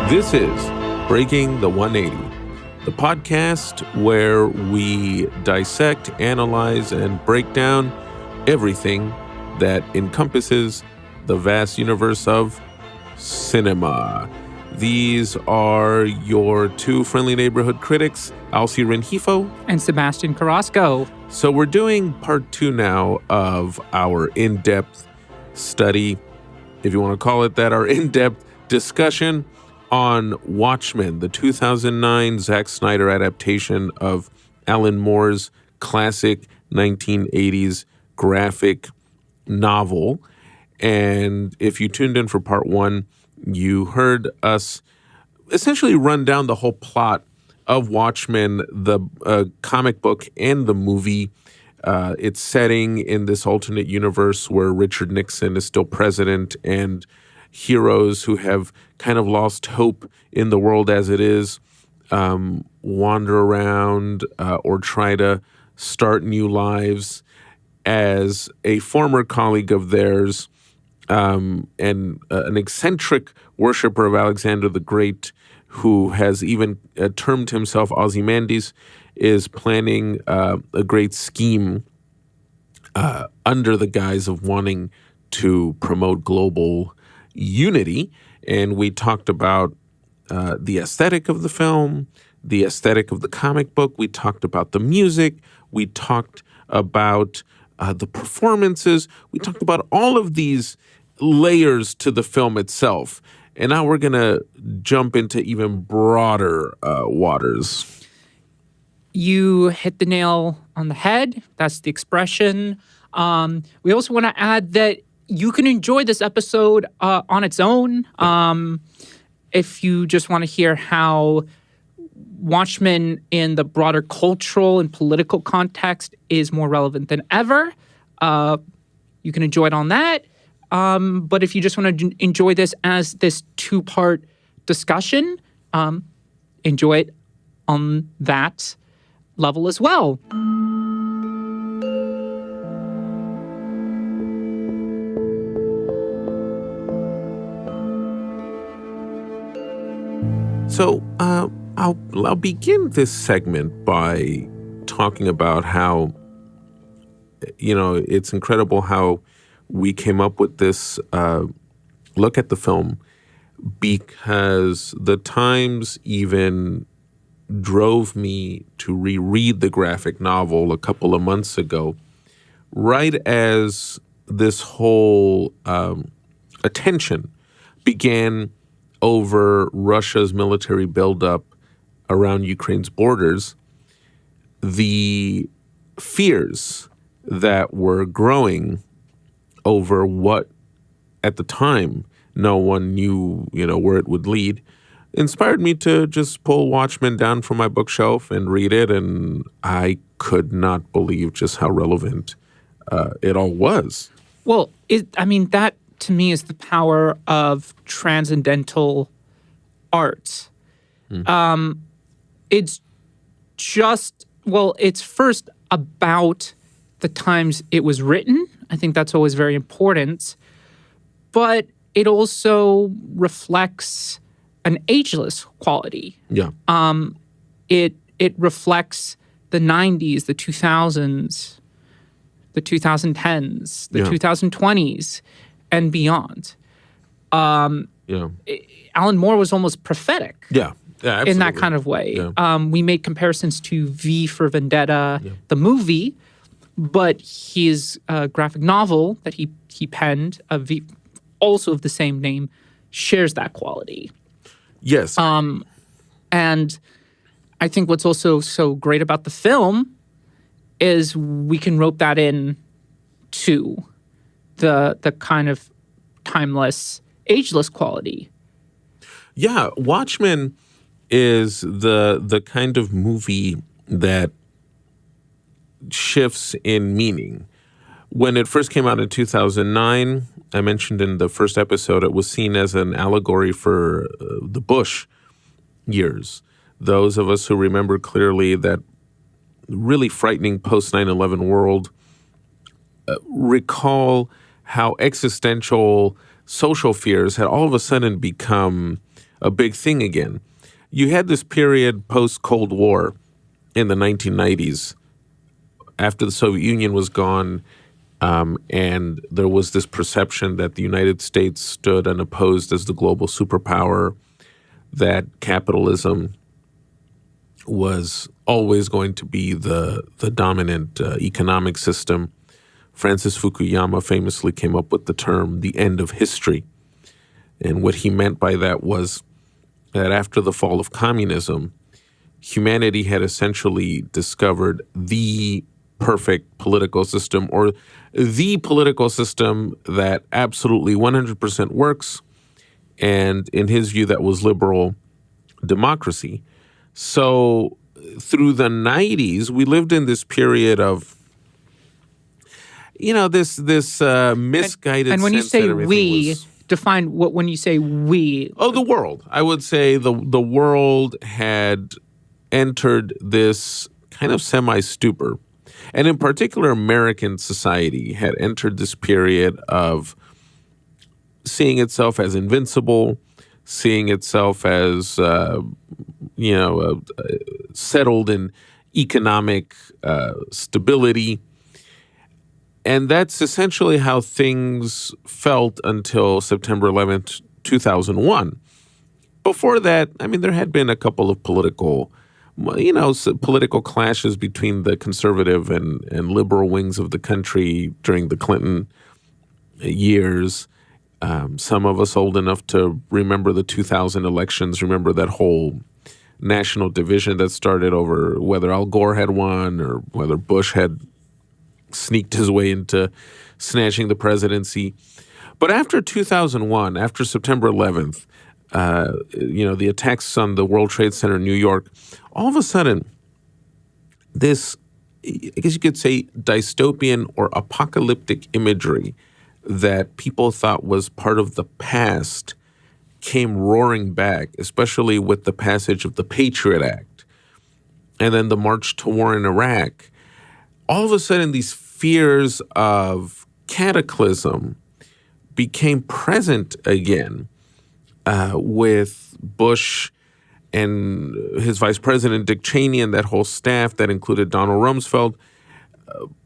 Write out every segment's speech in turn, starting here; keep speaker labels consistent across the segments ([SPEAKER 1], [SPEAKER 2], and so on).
[SPEAKER 1] This is Breaking the 180, the podcast where we dissect, analyze, and break down everything that encompasses the vast universe of cinema. These are your two friendly neighborhood critics, Alci
[SPEAKER 2] and Sebastian Carrasco.
[SPEAKER 1] So we're doing part 2 now of our in-depth study, if you want to call it that, our in-depth discussion on Watchmen, the 2009 Zack Snyder adaptation of Alan Moore's classic 1980s graphic novel. And if you tuned in for part 1, you heard us essentially run down the whole plot of Watchmen, the comic book and the movie. It's setting in this alternate universe where Richard Nixon is still president and heroes who have kind of lost hope in the world as it is wander around or try to start new lives. As a former colleague of theirs and an eccentric worshiper of Alexander the Great, who has even termed himself Ozymandias, is planning a great scheme under the guise of wanting to promote global unity. And we talked about the aesthetic of the film, the aesthetic of the comic book. We talked about the music. We talked about the performances. We talked about all of these layers to the film itself. And now we're going to jump into even broader waters.
[SPEAKER 2] You hit the nail on the head. That's the expression. We also want to add that you can enjoy this episode on its own. If you just want to hear how Watchmen in the broader cultural and political context is more relevant than ever, you can enjoy it on that. But if you just want to enjoy this as this two-part discussion, enjoy it on that level as well.
[SPEAKER 1] So I'll begin this segment by talking about how, it's incredible how we came up with this look at the film, because the Times even drove me to reread the graphic novel a couple of months ago, right as this whole attention began over Russia's military buildup around Ukraine's borders. The fears that were growing over what, at the time, no one knew, where it would lead, inspired me to just pull Watchmen down from my bookshelf and read it, and I could not believe just how relevant it all was.
[SPEAKER 2] Well, that to me is the power of transcendental art. It's first about the times it was written. I think that's always very important. But it also reflects an ageless quality.
[SPEAKER 1] Yeah.
[SPEAKER 2] It reflects the 90s, the 2000s, the 2010s, the 2020s, and beyond. Alan Moore was almost prophetic.
[SPEAKER 1] Yeah, absolutely.
[SPEAKER 2] In that kind of way.
[SPEAKER 1] Yeah.
[SPEAKER 2] We made comparisons to V for Vendetta, the movie, but his graphic novel that he penned, also of the same name, shares that quality.
[SPEAKER 1] Yes.
[SPEAKER 2] And I think what's also so great about the film is we can rope that in to the kind of timeless, ageless quality.
[SPEAKER 1] Yeah, Watchmen is the kind of movie that shifts in meaning. When it first came out in 2009, I mentioned in the first episode, it was seen as an allegory for the Bush years. Those of us who remember clearly that really frightening post 9/11 world recall how existential social fears had all of a sudden become a big thing again. You had this period post-Cold War in the 1990s after the Soviet Union was gone, and there was this perception that the United States stood unopposed as the global superpower, that capitalism was always going to be the dominant economic system. Francis Fukuyama famously came up with the term the end of history. And what he meant by that was that after the fall of communism, humanity had essentially discovered the perfect political system, or the political system that absolutely 100% works. And in his view, that was liberal democracy. So through the 90s, we lived in this period of, this misguided
[SPEAKER 2] and when you
[SPEAKER 1] sense
[SPEAKER 2] say
[SPEAKER 1] that everything
[SPEAKER 2] we,
[SPEAKER 1] was,
[SPEAKER 2] define what when you say we.
[SPEAKER 1] oh, the world. I would say the world had entered this kind of semi-stupor. And in particular, American society had entered this period of seeing itself as invincible, seeing itself as, settled in economic stability. And that's essentially how things felt until September 11th, 2001. Before that, there had been a couple of political clashes between the conservative and liberal wings of the country during the Clinton years. Some of us old enough to remember the 2000 elections, remember that whole national division that started over whether Al Gore had won or whether Bush had sneaked his way into snatching the presidency. But after 2001, after September 11th, the attacks on the World Trade Center in New York, all of a sudden, this, I guess you could say, dystopian or apocalyptic imagery that people thought was part of the past came roaring back, especially with the passage of the Patriot Act and then the march to war in Iraq. All of a sudden, these fears of cataclysm became present again with Bush and his vice president, Dick Cheney, and that whole staff that included Donald Rumsfeld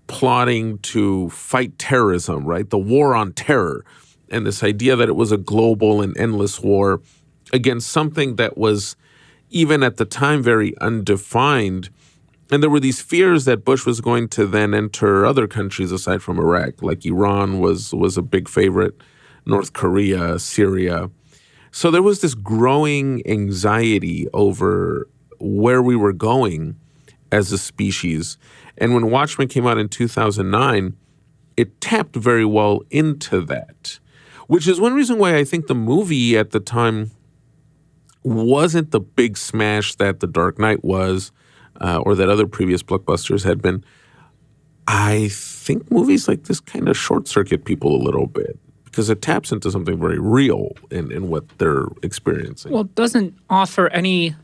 [SPEAKER 1] plotting to fight terrorism, right? The war on terror, and this idea that it was a global and endless war against something that was, even at the time, very undefined. And there were these fears that Bush was going to then enter other countries aside from Iraq, like Iran was a big favorite, North Korea, Syria. So there was this growing anxiety over where we were going as a species. And when Watchmen came out in 2009, it tapped very well into that, which is one reason why I think the movie at the time wasn't the big smash that The Dark Knight was, or that other previous blockbusters had been. I think movies like this kind of short-circuit people a little bit because it taps into something very real in what they're experiencing.
[SPEAKER 2] Well, it doesn't offer any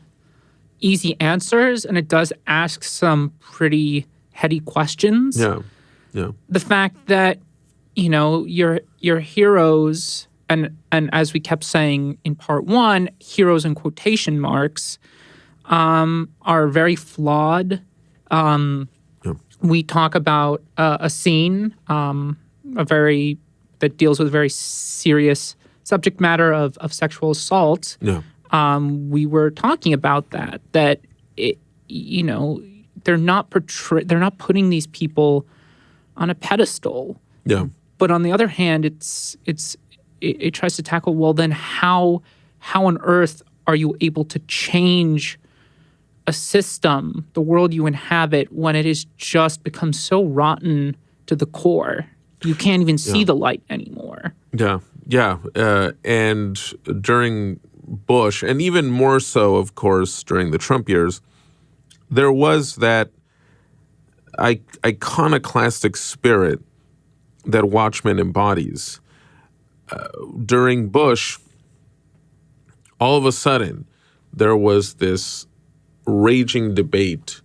[SPEAKER 2] easy answers, and it does ask some pretty heady questions.
[SPEAKER 1] Yeah.
[SPEAKER 2] The fact that, your heroes, and as we kept saying in part one, heroes in quotation marks, are very flawed. We talk about a scene, that deals with a very serious subject matter of sexual assault.
[SPEAKER 1] Yeah.
[SPEAKER 2] We were talking about that it, they're not putting these people on a pedestal.
[SPEAKER 1] Yeah.
[SPEAKER 2] But on the other hand, it tries to tackle, well, then how on earth are you able to change a system, the world you inhabit, when it has just become so rotten to the core? You can't even see the light anymore.
[SPEAKER 1] Yeah. And during Bush, and even more so, of course, during the Trump years, there was that iconoclastic spirit that Watchmen embodies. During Bush, all of a sudden, there was this raging debate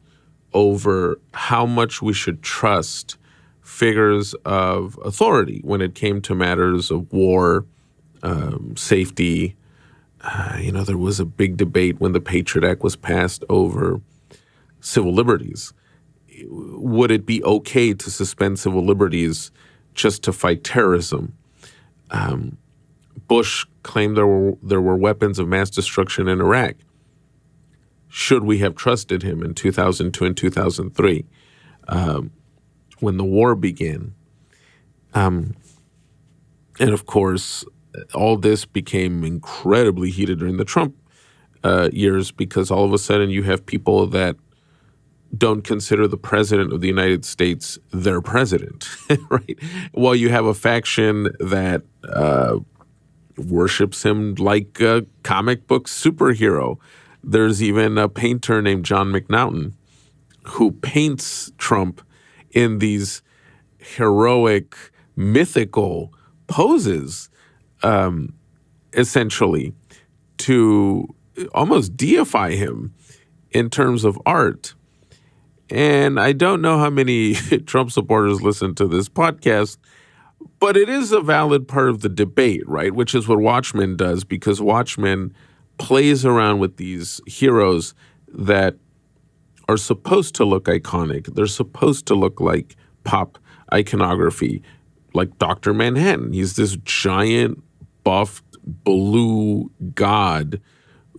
[SPEAKER 1] over how much we should trust figures of authority when it came to matters of war, safety, there was a big debate when the Patriot Act was passed over civil liberties. Would it be okay to suspend civil liberties just to fight terrorism? Bush claimed there were weapons of mass destruction in Iraq. Should we have trusted him in 2002 and 2003 when the war began? And of course, all this became incredibly heated during the Trump years, because all of a sudden you have people that don't consider the president of the United States their president, right? While you have a faction that worships him like a comic book superhero. There's even a painter named John McNaughton who paints Trump in these heroic, mythical poses, essentially, to almost deify him in terms of art. And I don't know how many Trump supporters listen to this podcast, but it is a valid part of the debate, right? Which is what Watchmen does, because Watchmen plays around with these heroes that are supposed to look iconic. They're supposed to look like pop iconography, like Dr. Manhattan. He's this giant, buffed, blue god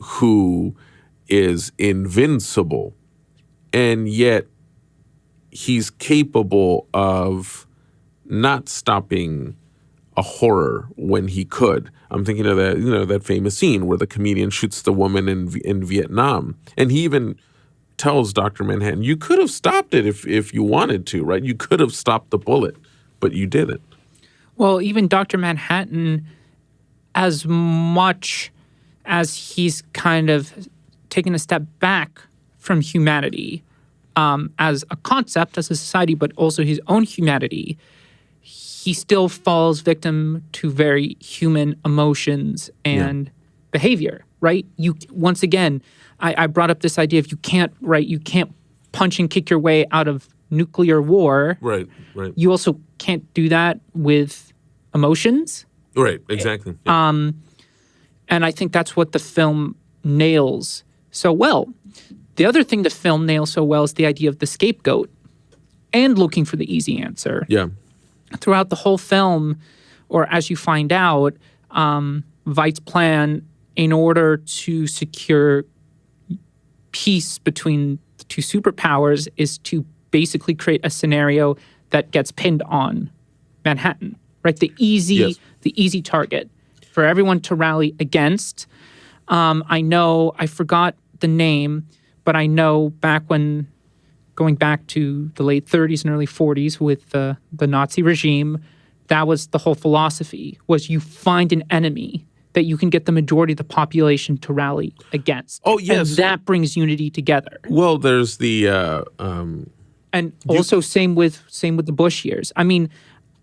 [SPEAKER 1] who is invincible. And yet he's capable of not stopping a horror when he could. I'm thinking of that famous scene where the comedian shoots the woman in Vietnam. And he even tells Dr. Manhattan, you could have stopped it if you wanted to, right? You could have stopped the bullet, but you didn't.
[SPEAKER 2] Well, even Dr. Manhattan, as much as he's kind of taken a step back from humanity as a concept, as a society, but also his own humanity, he still falls victim to very human emotions and behavior, right? Once again, I brought up this idea of you can't punch and kick your way out of nuclear war.
[SPEAKER 1] Right.
[SPEAKER 2] You also can't do that with emotions.
[SPEAKER 1] Right, exactly. Yeah.
[SPEAKER 2] And I think that's what the film nails so well. The other thing the film nails so well is the idea of the scapegoat and looking for the easy answer.
[SPEAKER 1] Yeah.
[SPEAKER 2] Throughout the whole film, or as you find out, Veidt's plan in order to secure peace between the two superpowers is to basically create a scenario that gets pinned on Manhattan, right? The easy target for everyone to rally against. I forgot the name, but I know going back to the late 30s and early 40s with the Nazi regime, that was the whole philosophy, was you find an enemy that you can get the majority of the population to rally against.
[SPEAKER 1] Oh, yes.
[SPEAKER 2] And that brings unity together.
[SPEAKER 1] Well, there's the...
[SPEAKER 2] and also same with the Bush years. I mean,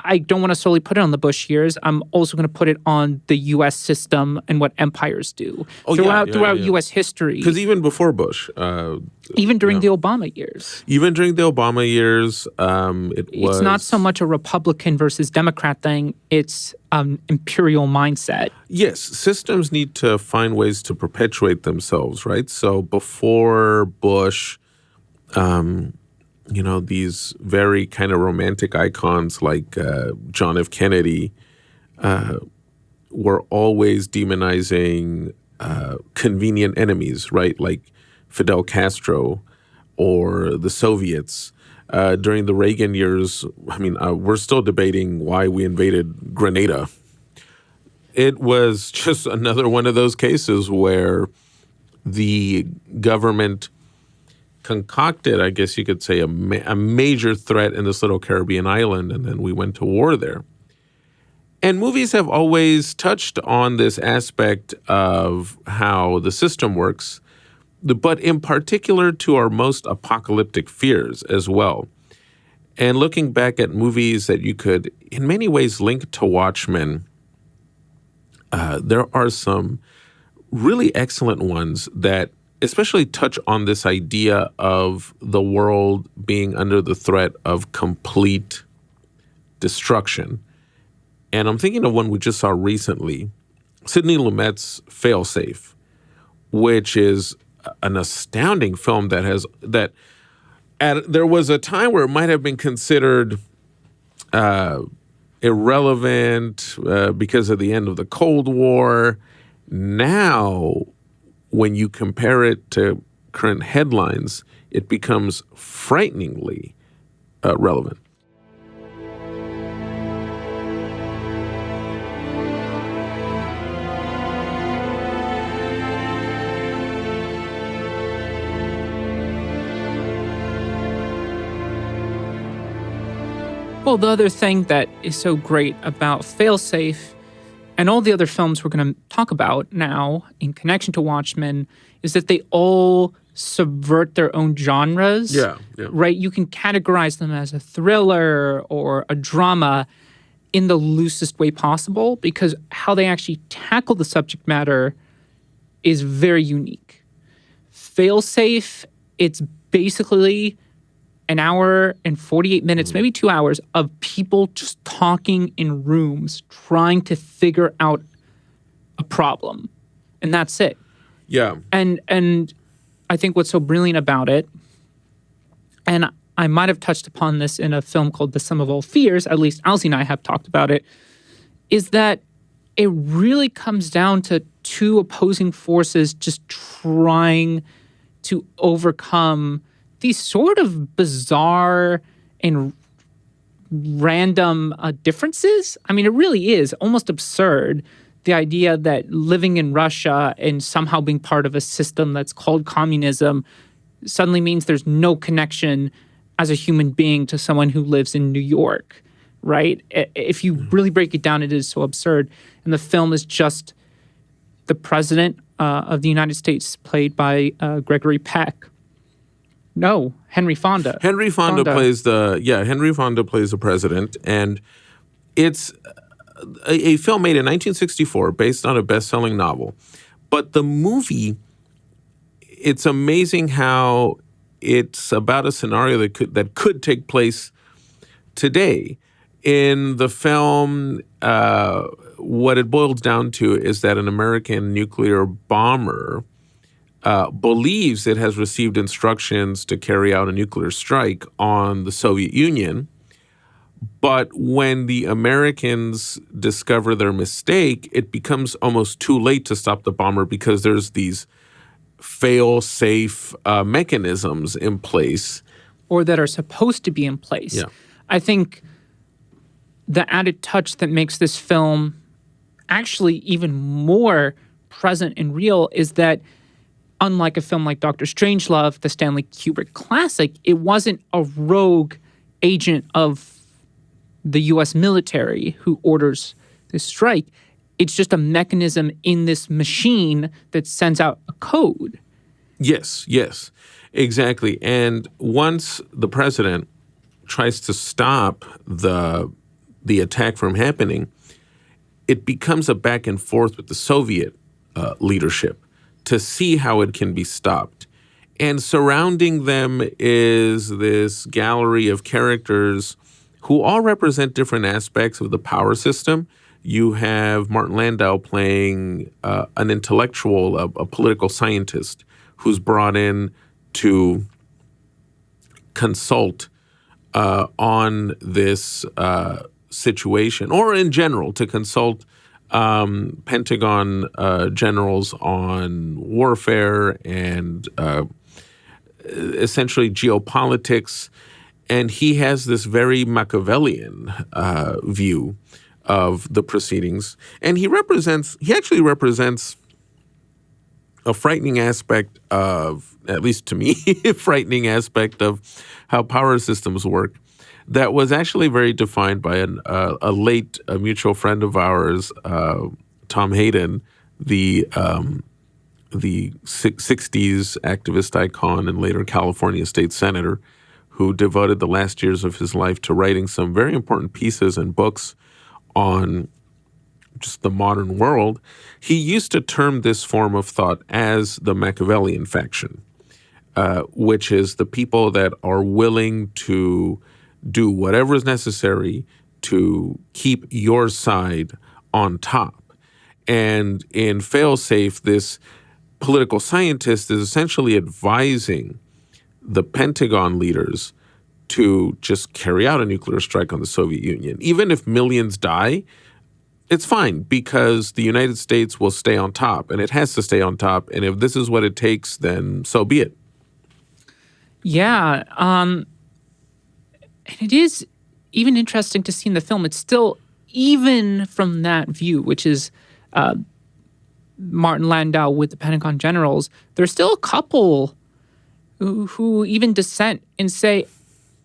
[SPEAKER 2] I don't want to solely put it on the Bush years. I'm also going to put it on the U.S. system and what empires do throughout U.S. history.
[SPEAKER 1] Because even before Bush,
[SPEAKER 2] even during the Obama years, it's not so much a Republican versus Democrat thing. It's an imperial mindset.
[SPEAKER 1] Yes, systems need to find ways to perpetuate themselves, right? So before Bush, these very kind of romantic icons like John F. Kennedy were always demonizing convenient enemies, right? Like Fidel Castro or the Soviets. During the Reagan years, we're still debating why we invaded Grenada. It was just another one of those cases where the government concocted, I guess you could say, a major threat in this little Caribbean island, and then we went to war there. And movies have always touched on this aspect of how the system works, but in particular to our most apocalyptic fears as well. And looking back at movies that you could, in many ways, link to Watchmen, there are some really excellent ones that especially touch on this idea of the world being under the threat of complete destruction. And I'm thinking of one we just saw recently, Sidney Lumet's Failsafe, which is an astounding film there was a time where it might have been considered irrelevant because of the end of the Cold War. Now, when you compare it to current headlines, it becomes frighteningly relevant.
[SPEAKER 2] Well, the other thing that is so great about Failsafe and all the other films we're going to talk about now in connection to Watchmen is that they all subvert their own genres.
[SPEAKER 1] Yeah.
[SPEAKER 2] Right? You can categorize them as a thriller or a drama in the loosest way possible because how they actually tackle the subject matter is very unique. Failsafe, it's basically an hour and 48 minutes, maybe 2 hours, of people just talking in rooms, trying to figure out a problem. And that's it.
[SPEAKER 1] Yeah.
[SPEAKER 2] And I think what's so brilliant about it, and I might have touched upon this in a film called The Sum of All Fears, at least Alci and I have talked about it, is that it really comes down to two opposing forces just trying to overcome these sort of bizarre and random differences. I mean, it really is almost absurd, the idea that living in Russia and somehow being part of a system that's called communism suddenly means there's no connection as a human being to someone who lives in New York, right? If you really break it down, it is so absurd. And the film is just the president of the United States, played by Gregory Peck. No, Henry Fonda.
[SPEAKER 1] Henry Fonda plays the president, and it's a film made in 1964 based on a best-selling novel. But the movie, it's amazing how it's about a scenario that could take place today. In the film, what it boils down to is that an American nuclear bomber believes it has received instructions to carry out a nuclear strike on the Soviet Union. But when the Americans discover their mistake, it becomes almost too late to stop the bomber because there's these fail-safe mechanisms in place.
[SPEAKER 2] Or that are supposed to be in place.
[SPEAKER 1] Yeah.
[SPEAKER 2] I think the added touch that makes this film actually even more present and real is that unlike a film like Dr. Strangelove, the Stanley Kubrick classic, it wasn't a rogue agent of the U.S. military who orders this strike. It's just a mechanism in this machine that sends out a code.
[SPEAKER 1] Yes, exactly. And once the president tries to stop the attack from happening, it becomes a back and forth with the Soviet leadership to see how it can be stopped. And surrounding them is this gallery of characters who all represent different aspects of the power system. You have Martin Landau playing an intellectual, a political scientist who's brought in to consult on this situation, or in general, to consult Pentagon generals on warfare and essentially geopolitics. And he has this very Machiavellian view of the proceedings. And he actually represents a frightening aspect of, at least to me, a frightening aspect of how power systems work that was actually very defined by a late mutual friend of ours, Tom Hayden, the 60s activist icon and later California state senator, who devoted the last years of his life to writing some very important pieces and books on just the modern world. He used to term this form of thought as the Machiavellian faction, which is the people that are willing to do whatever is necessary to keep your side on top. And in Failsafe, this political scientist is essentially advising the Pentagon leaders to just carry out a nuclear strike on the Soviet Union. Even if millions die, it's fine because the United States will stay on top, and it has to stay on top. And if this is what it takes, then so be it.
[SPEAKER 2] Yeah. And it is even interesting to see in the film. It's still, even from that view, which is Martin Landau with the Pentagon generals, there's still a couple who even dissent and say,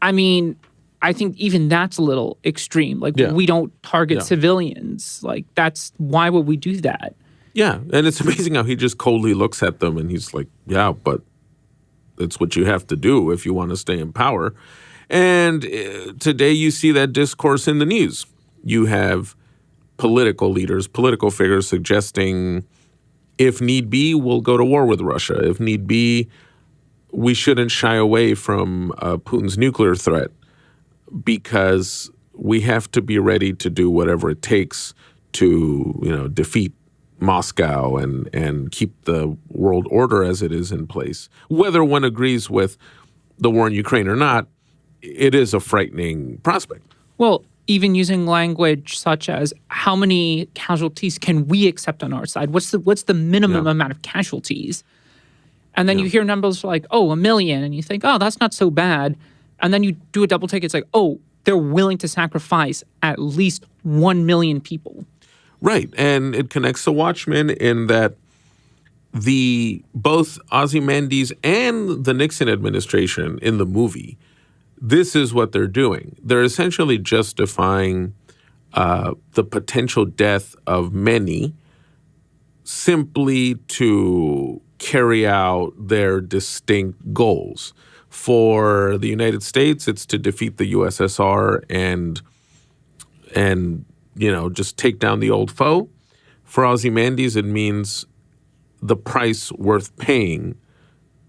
[SPEAKER 2] I mean, I think even that's a little extreme. Like, we don't target civilians. Like, why would we do that?
[SPEAKER 1] Yeah, and it's amazing how he just coldly looks at them and he's like, yeah, but it's what you have to do if you want to stay in power. And today you see that discourse in the news. You have political leaders, political figures suggesting, if need be, we'll go to war with Russia. If need be, we shouldn't shy away from Putin's nuclear threat because we have to be ready to do whatever it takes to, defeat Moscow and keep the world order as it is in place. Whether one agrees with the war in Ukraine or not, it is a frightening prospect.
[SPEAKER 2] Well, even using language such as how many casualties can we accept on our side? What's the minimum amount of casualties? And then you hear numbers like, 1 million, and you think, oh, that's not so bad. And then you do a double take. It's like, oh, they're willing to sacrifice at least 1 million people.
[SPEAKER 1] Right. And it connects to Watchmen in that both Ozymandias and the Nixon administration in the movie, this is what they're doing. They're essentially justifying the potential death of many simply to carry out their distinct goals. For the United States, it's to defeat the USSR and just take down the old foe. For Ozymandias, it means the price worth paying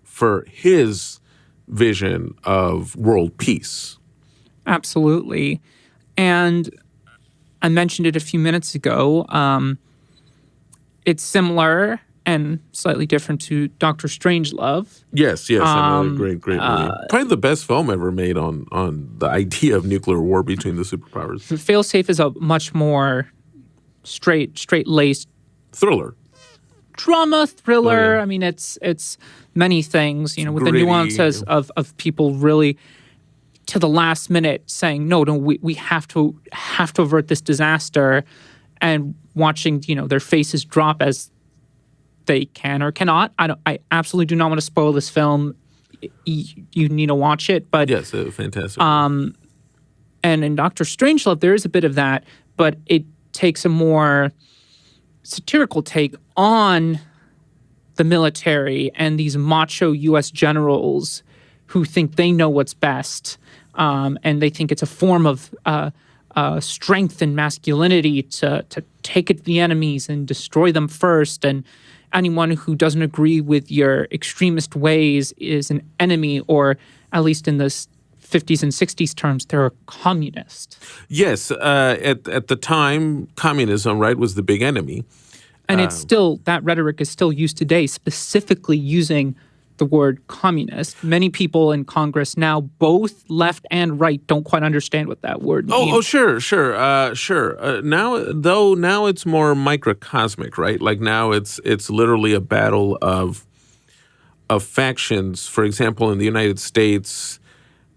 [SPEAKER 1] for his vision of world peace.
[SPEAKER 2] Absolutely. And I mentioned it a few minutes ago. It's similar and slightly different to Dr. Strangelove.
[SPEAKER 1] Yes, another great movie. Probably the best film ever made on the idea of nuclear war between the superpowers.
[SPEAKER 2] Failsafe is a much more straight-laced
[SPEAKER 1] thriller.
[SPEAKER 2] Drama, thriller.
[SPEAKER 1] Oh, yeah.
[SPEAKER 2] I mean, it's many things, with
[SPEAKER 1] gritty,
[SPEAKER 2] the nuances of people really to the last minute saying, no, we have to avert this disaster, and watching, their faces drop as they can or cannot. I absolutely do not want to spoil this film. You need to watch it, but
[SPEAKER 1] yes, fantastic.
[SPEAKER 2] And in Dr. Strangelove, there is a bit of that, but it takes a more satirical take on the military and these macho U.S. generals who think they know what's best, and they think it's a form of strength and masculinity to take it to the enemies and destroy them first. And anyone who doesn't agree with your extremist ways is an enemy, or at least in the 50s and 60s terms, they're a communist.
[SPEAKER 1] Yes, at the time, communism, right, was the big enemy.
[SPEAKER 2] And it's still, that rhetoric is still used today, specifically using the word communist. Many people in Congress now, both left and right, don't quite understand what that word means.
[SPEAKER 1] Oh, sure. Now it's more microcosmic, right? Like now it's literally a battle of factions. For example, in the United States,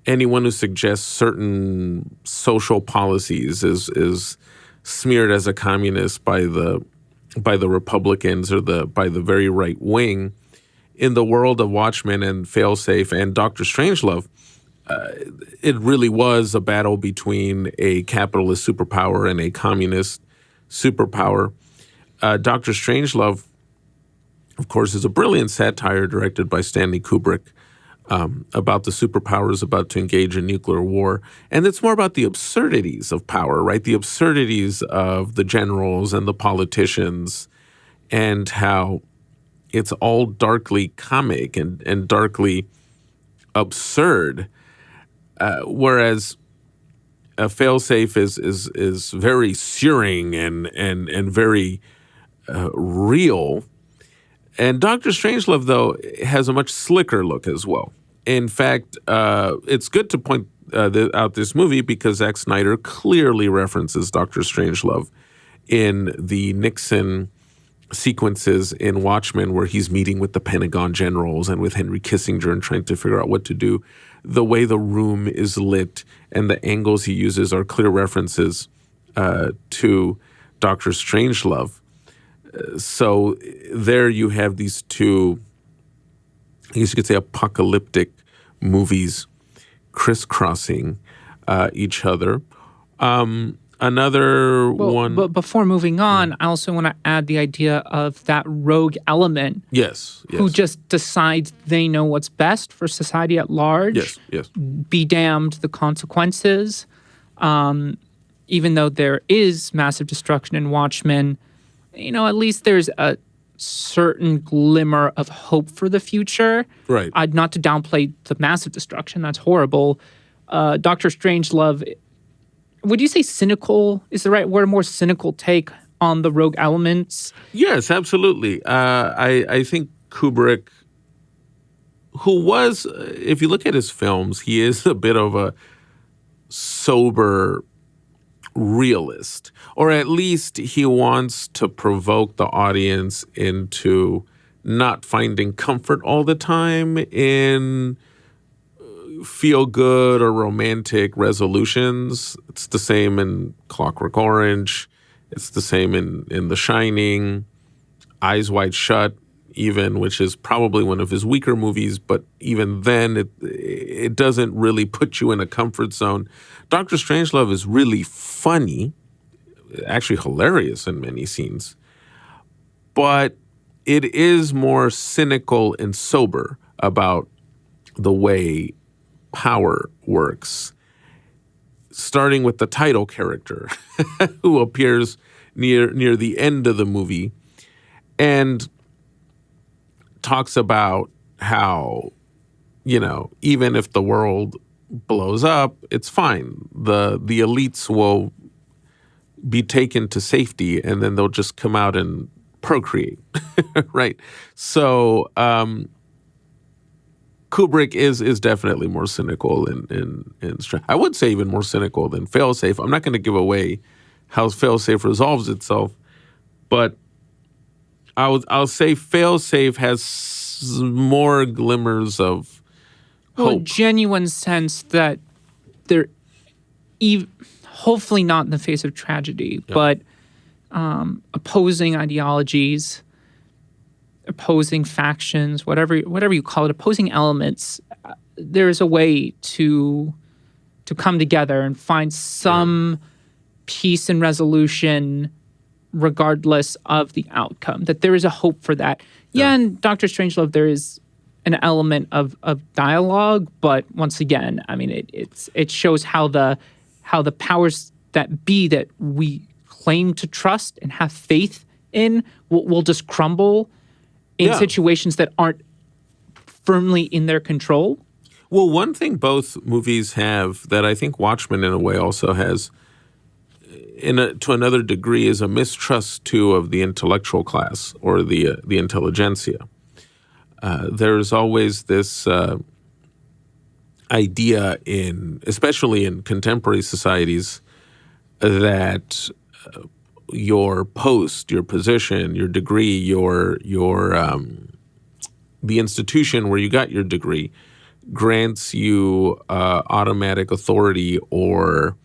[SPEAKER 1] anyone who suggests certain social policies is smeared as a communist by the Republicans or by the very right wing. In the world of Watchmen and Failsafe and Dr. Strangelove, it really was a battle between a capitalist superpower and a communist superpower. Dr. Strangelove, of course, is a brilliant satire directed by Stanley Kubrick about the superpowers about to engage in nuclear war. And it's more about the absurdities of power, right? The absurdities of the generals and the politicians, and how it's all darkly comic and darkly absurd, whereas a Failsafe is very searing and very real. And Dr. Strangelove, though, has a much slicker look as well. In fact, it's good to point out this movie because Zack Snyder clearly references Dr. Strangelove in the Nixon sequences in Watchmen where he's meeting with the Pentagon generals and with Henry Kissinger and trying to figure out what to do. The way the room is lit and the angles he uses are clear references to Dr. Strangelove. So there you have these two, I guess you could say, apocalyptic movies crisscrossing each other. Another one.
[SPEAKER 2] But before moving on, I also want to add the idea of that rogue element.
[SPEAKER 1] Yes.
[SPEAKER 2] Who just decides they know what's best for society at large.
[SPEAKER 1] Yes.
[SPEAKER 2] Be damned the consequences. Even though there is massive destruction in Watchmen, at least there's a certain glimmer of hope for the future.
[SPEAKER 1] Right.
[SPEAKER 2] Not to downplay the massive destruction. That's horrible. Dr. Strangelove, would you say cynical is the right word? A more cynical take on the rogue elements?
[SPEAKER 1] Yes, absolutely. I think Kubrick, who was, if you look at his films, he is a bit of a sober realist, or at least he wants to provoke the audience into not finding comfort all the time in feel-good or romantic resolutions. It's the same in Clockwork Orange. It's the same in The Shining, Eyes Wide Shut, even, which is probably one of his weaker movies, but even then, it doesn't really put you in a comfort zone. Dr. Strangelove is really funny, actually hilarious in many scenes, but it is more cynical and sober about the way power works, starting with the title character who appears near the end of the movie and talks about how, even if the world blows up, it's fine. The elites will be taken to safety and then they'll just come out and procreate, right? So Kubrick is definitely more cynical in I would say even more cynical than Failsafe. I'm not going to give away how Failsafe resolves itself, but I'll say Failsafe has more glimmers of hope.
[SPEAKER 2] A genuine sense that they're hopefully not in the face of tragedy, but opposing ideologies, opposing factions, whatever you call it, opposing elements. There's a way to come together and find some peace and resolution regardless of the outcome, that there is a hope for that. Yeah, in Dr. Strangelove, there is an element of dialogue, but once again, I mean, it shows how the powers that be that we claim to trust and have faith in will just crumble in situations that aren't firmly in their control.
[SPEAKER 1] Well, one thing both movies have that I think Watchmen in a way also has, to another degree, is a mistrust too of the intellectual class or the intelligentsia. There's always this idea especially in contemporary societies, that your post, your position, your degree, the institution where you got your degree grants you automatic authority or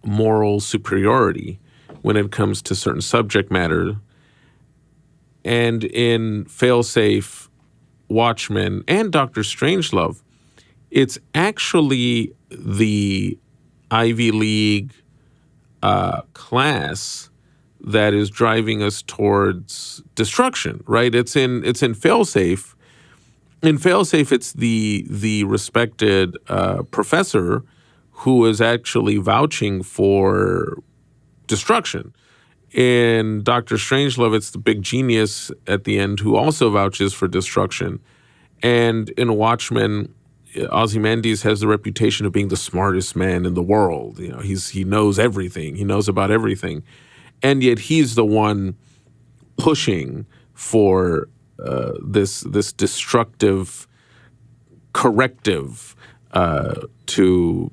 [SPEAKER 1] moral superiority when it comes to certain subject matter. And in Failsafe, Watchmen, and Dr. Strangelove, it's actually the Ivy League class that is driving us towards destruction, right? It's in Failsafe. In Failsafe, it's the respected professor who is actually vouching for destruction. In Dr. Strangelove, it's the big genius at the end who also vouches for destruction. And in Watchmen, Ozymandias has the reputation of being the smartest man in the world. He knows everything. He knows about everything. And yet he's the one pushing for this destructive corrective to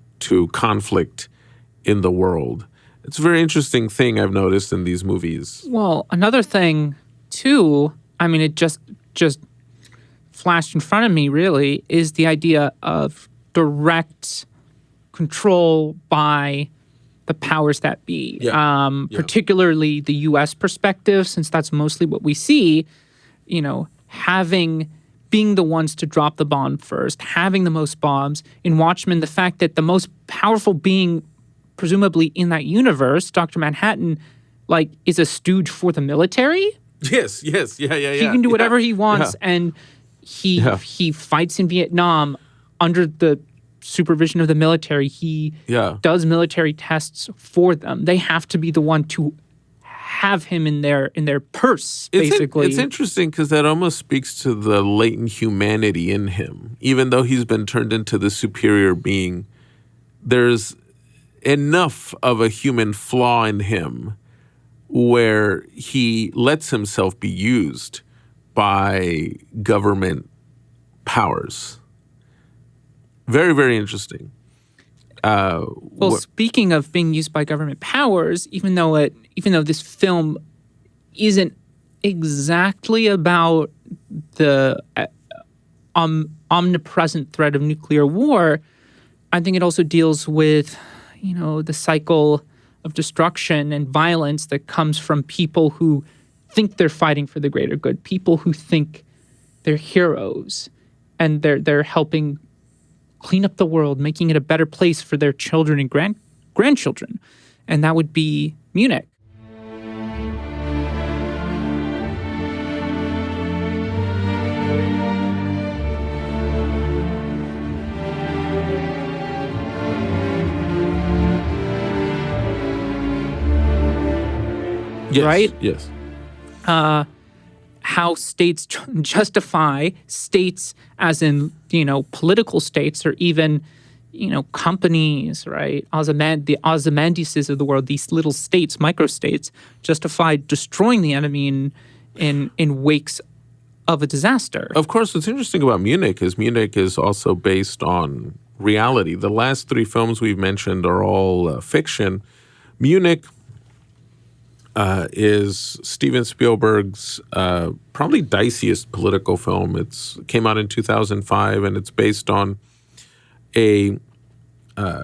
[SPEAKER 1] conflict in the world. It's a very interesting thing I've noticed in these movies.
[SPEAKER 2] Well, another thing too, I mean, it just flashed in front of me really, is the idea of direct control by the powers that be. Particularly the U.S. perspective, since that's mostly what we see, being the ones to drop the bomb first, having the most bombs. In Watchmen, the fact that the most powerful being, presumably in that universe, Dr. Manhattan, is a stooge for the military.
[SPEAKER 1] Yes, yeah.
[SPEAKER 2] He can do whatever he wants, and he fights in Vietnam under the supervision of the military. He does military tests for them. They have to be the one to have him in their purse, basically.
[SPEAKER 1] It's interesting because that almost speaks to the latent humanity in him. Even though he's been turned into the superior being, there's enough of a human flaw in him where he lets himself be used by government powers. Very, very interesting.
[SPEAKER 2] Speaking of being used by government powers, even though this film isn't exactly about the omnipresent threat of nuclear war, I think it also deals with, the cycle of destruction and violence that comes from people who think they're fighting for the greater good, people who think they're heroes, and they're helping clean up the world, making it a better place for their children and grandchildren. And that would be Munich.
[SPEAKER 1] Yes,
[SPEAKER 2] right?
[SPEAKER 1] Yes.
[SPEAKER 2] How states justify states as in, political states or even, companies, right? The Ozymandises of the world, these little states, microstates, justify destroying the enemy in wakes of a disaster.
[SPEAKER 1] Of course, what's interesting about Munich is also based on reality. The last three films we've mentioned are all fiction. Munich is Steven Spielberg's probably diciest political film. It came out in 2005, and it's based on a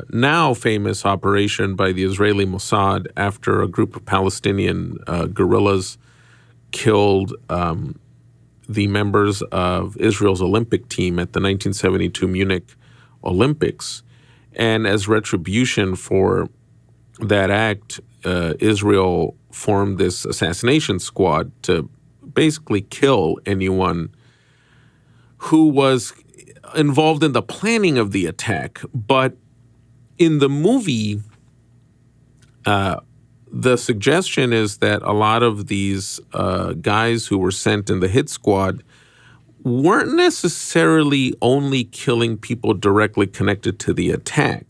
[SPEAKER 1] now famous operation by the Israeli Mossad after a group of Palestinian guerrillas killed the members of Israel's Olympic team at the 1972 Munich Olympics. And as retribution for that act, Israel formed this assassination squad to basically kill anyone who was involved in the planning of the attack. But in the movie, the suggestion is that a lot of these guys who were sent in the hit squad weren't necessarily only killing people directly connected to the attack.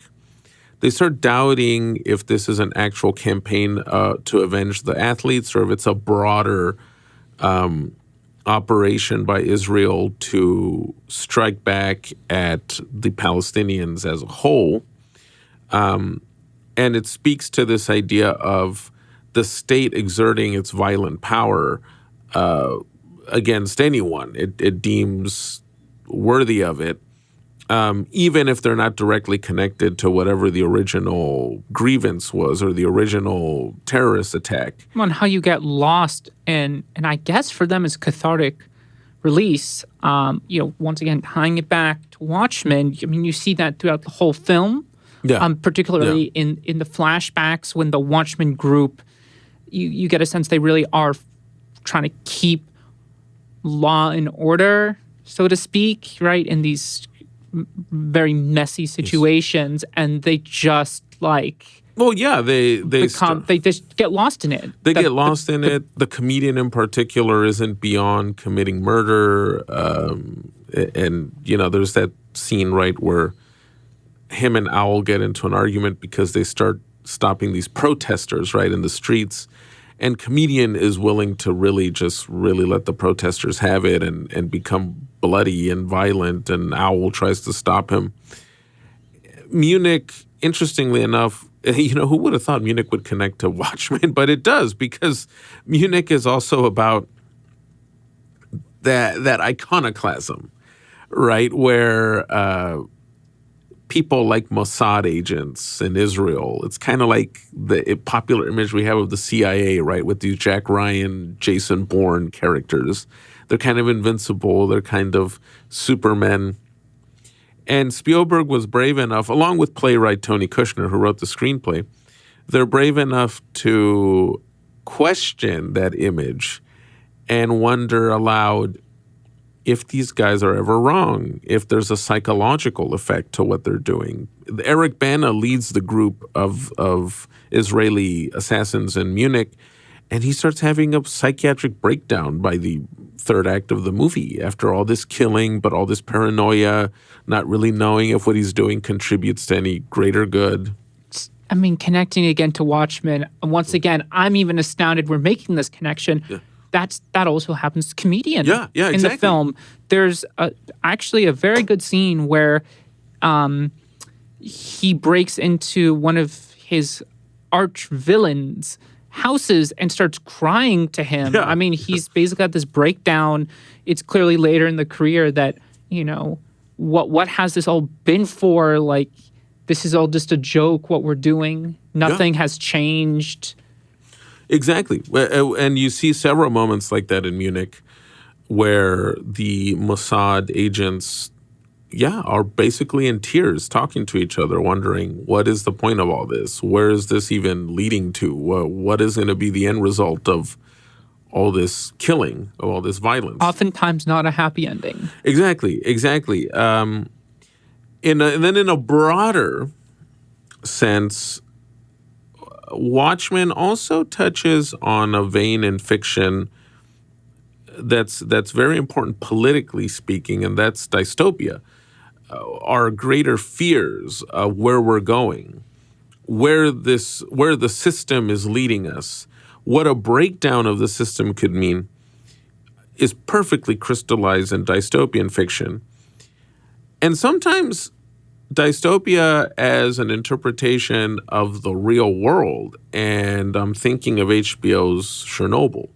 [SPEAKER 1] They start doubting if this is an actual campaign to avenge the athletes or if it's a broader operation by Israel to strike back at the Palestinians as a whole. And it speaks to this idea of the state exerting its violent power against anyone it deems worthy of it. Even if they're not directly connected to whatever the original grievance was or the original terrorist attack.
[SPEAKER 2] On how you get lost, and I guess for them it's cathartic release. Once again, tying it back to Watchmen, I mean, you see that throughout the whole film, particularly in the flashbacks when the Watchmen group, you get a sense they really are trying to keep law and order, so to speak, right, in these very messy situations, and they just they just get lost in it.
[SPEAKER 1] They get lost in it. The comedian in particular isn't beyond committing murder, and there's that scene right where him and Owl get into an argument because they start stopping these protesters right in the streets, And comedian is willing to really let the protesters have it and become bloody and violent, and Owl tries to stop him. Munich, interestingly enough, who would have thought Munich would connect to Watchmen? But it does, because Munich is also about that iconoclasm, right? Where people like Mossad agents in Israel, it's kind of like the popular image we have of the CIA, right? With these Jack Ryan, Jason Bourne characters. They're kind of invincible. They're kind of supermen. And Spielberg was brave enough, along with playwright Tony Kushner, who wrote the screenplay, they're brave enough to question that image and wonder aloud if these guys are ever wrong, if there's a psychological effect to what they're doing. Eric Bana leads the group of Israeli assassins in Munich, and he starts having a psychiatric breakdown by the third act of the movie after all this killing, but all this paranoia, not really knowing if what he's doing contributes to any greater good.
[SPEAKER 2] I mean, connecting again to Watchmen, once again, I'm even astounded we're making this connection.
[SPEAKER 1] Yeah.
[SPEAKER 2] That also happens to comedian
[SPEAKER 1] exactly.
[SPEAKER 2] in the film. There's actually a very good scene where he breaks into one of his arch villains' houses and starts crying to him.
[SPEAKER 1] Yeah.
[SPEAKER 2] I mean, he's basically got this breakdown. It's clearly later in the career that, what has this all been for? Like, this is all just a joke, what we're doing. Nothing has changed.
[SPEAKER 1] Exactly. And you see several moments like that in Munich where the Mossad agents, are basically in tears talking to each other, wondering, what is the point of all this? Where is this even leading to? What is going to be the end result of all this killing, of all this violence?
[SPEAKER 2] Oftentimes not a happy ending.
[SPEAKER 1] Exactly. And then in a broader sense, Watchmen also touches on a vein in fiction that's very important politically speaking, and that's dystopia. Our greater fears of where we're going, where the system is leading us, what a breakdown of the system could mean, is perfectly crystallized in dystopian fiction. And sometimes dystopia as an interpretation of the real world. And I'm thinking of HBO's Chernobyl,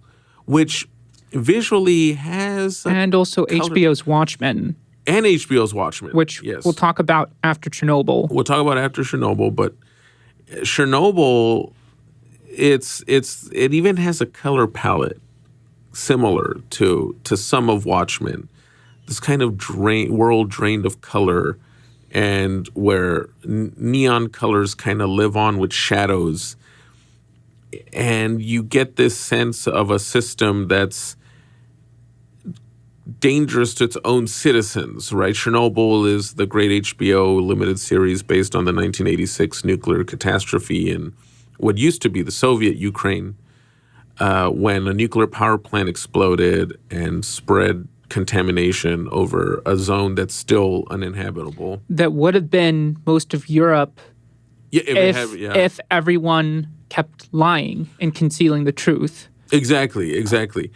[SPEAKER 1] which visually has...
[SPEAKER 2] And also HBO's Watchmen.
[SPEAKER 1] And HBO's Watchmen.
[SPEAKER 2] Which we'll talk about after Chernobyl.
[SPEAKER 1] We'll talk about after Chernobyl, but Chernobyl, it even has a color palette similar to some of Watchmen. This kind of world drained of color, and where neon colors kind of live on with shadows. And you get this sense of a system that's dangerous to its own citizens, right? Chernobyl is the great HBO limited series based on the 1986 nuclear catastrophe in what used to be the Soviet Ukraine, when a nuclear power plant exploded and spread contamination over a zone that's still uninhabitable.
[SPEAKER 2] That would have been most of Europe if everyone kept lying and concealing the truth.
[SPEAKER 1] Exactly.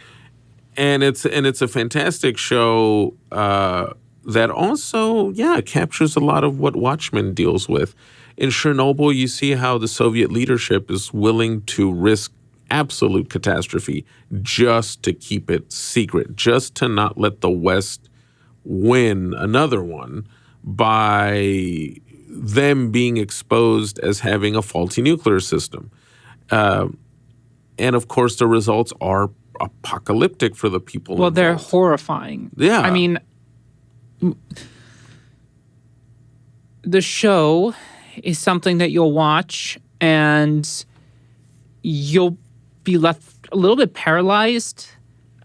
[SPEAKER 1] And it's a fantastic show that also, captures a lot of what Watchmen deals with. In Chernobyl, you see how the Soviet leadership is willing to risk absolute catastrophe just to keep it secret, just to not let the West win another one by them being exposed as having a faulty nuclear system. And of course, the results are apocalyptic for the people involved.
[SPEAKER 2] They're horrifying.
[SPEAKER 1] Yeah.
[SPEAKER 2] I mean, the show is something that you'll watch and you'll be left a little bit paralyzed.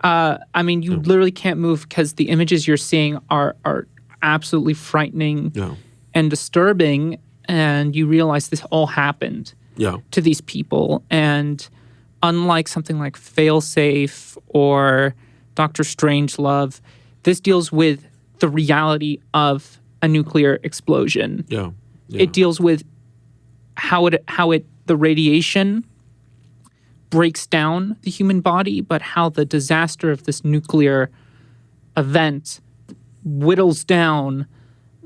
[SPEAKER 2] You literally can't move because the images you're seeing are absolutely frightening and disturbing, and you realize this all happened to these people. And unlike something like Failsafe or Doctor Strangelove, this deals with the reality of a nuclear explosion. It deals with how the radiation breaks down the human body, but how the disaster of this nuclear event whittles down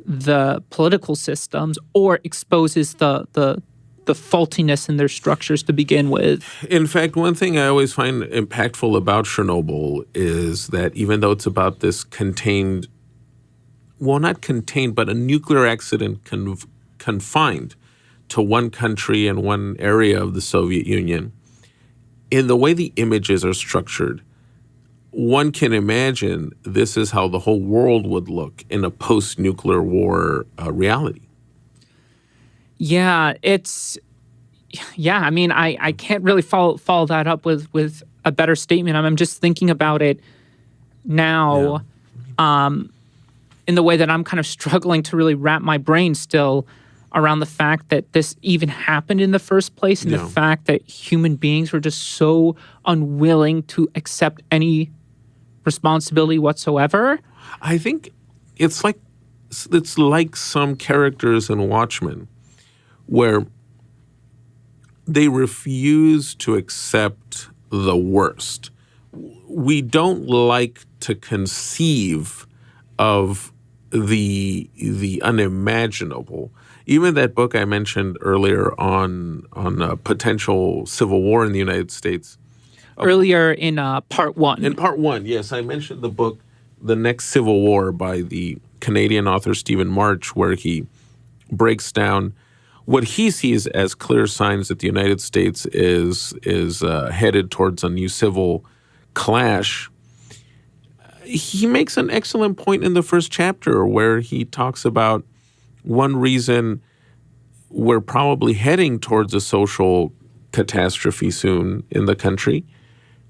[SPEAKER 2] the political systems or exposes the faultiness in their structures to begin with.
[SPEAKER 1] In fact, one thing I always find impactful about Chernobyl is that even though it's about this contained, well, not contained, but a nuclear accident confined to one country and one area of the Soviet Union, in the way the images are structured, one can imagine this is how the whole world would look in a post-nuclear war reality.
[SPEAKER 2] Yeah, I mean, I can't really follow that up with a better statement. I'm just thinking about it now in the way that I'm kind of struggling to really wrap my brain still around the fact that this even happened in the first place, and the fact that human beings were just so unwilling to accept any responsibility whatsoever.
[SPEAKER 1] I think it's like some characters in Watchmen where they refuse to accept the worst. We don't like to conceive of the unimaginable. Even that book I mentioned earlier on potential civil war in the United States.
[SPEAKER 2] Earlier in part one.
[SPEAKER 1] In part one, yes. I mentioned the book, The Next Civil War by the Canadian author Stephen March, where he breaks down what he sees as clear signs that the United States is headed towards a new civil clash. He makes an excellent point in the first chapter where he talks about one reason we're probably heading towards a social catastrophe soon in the country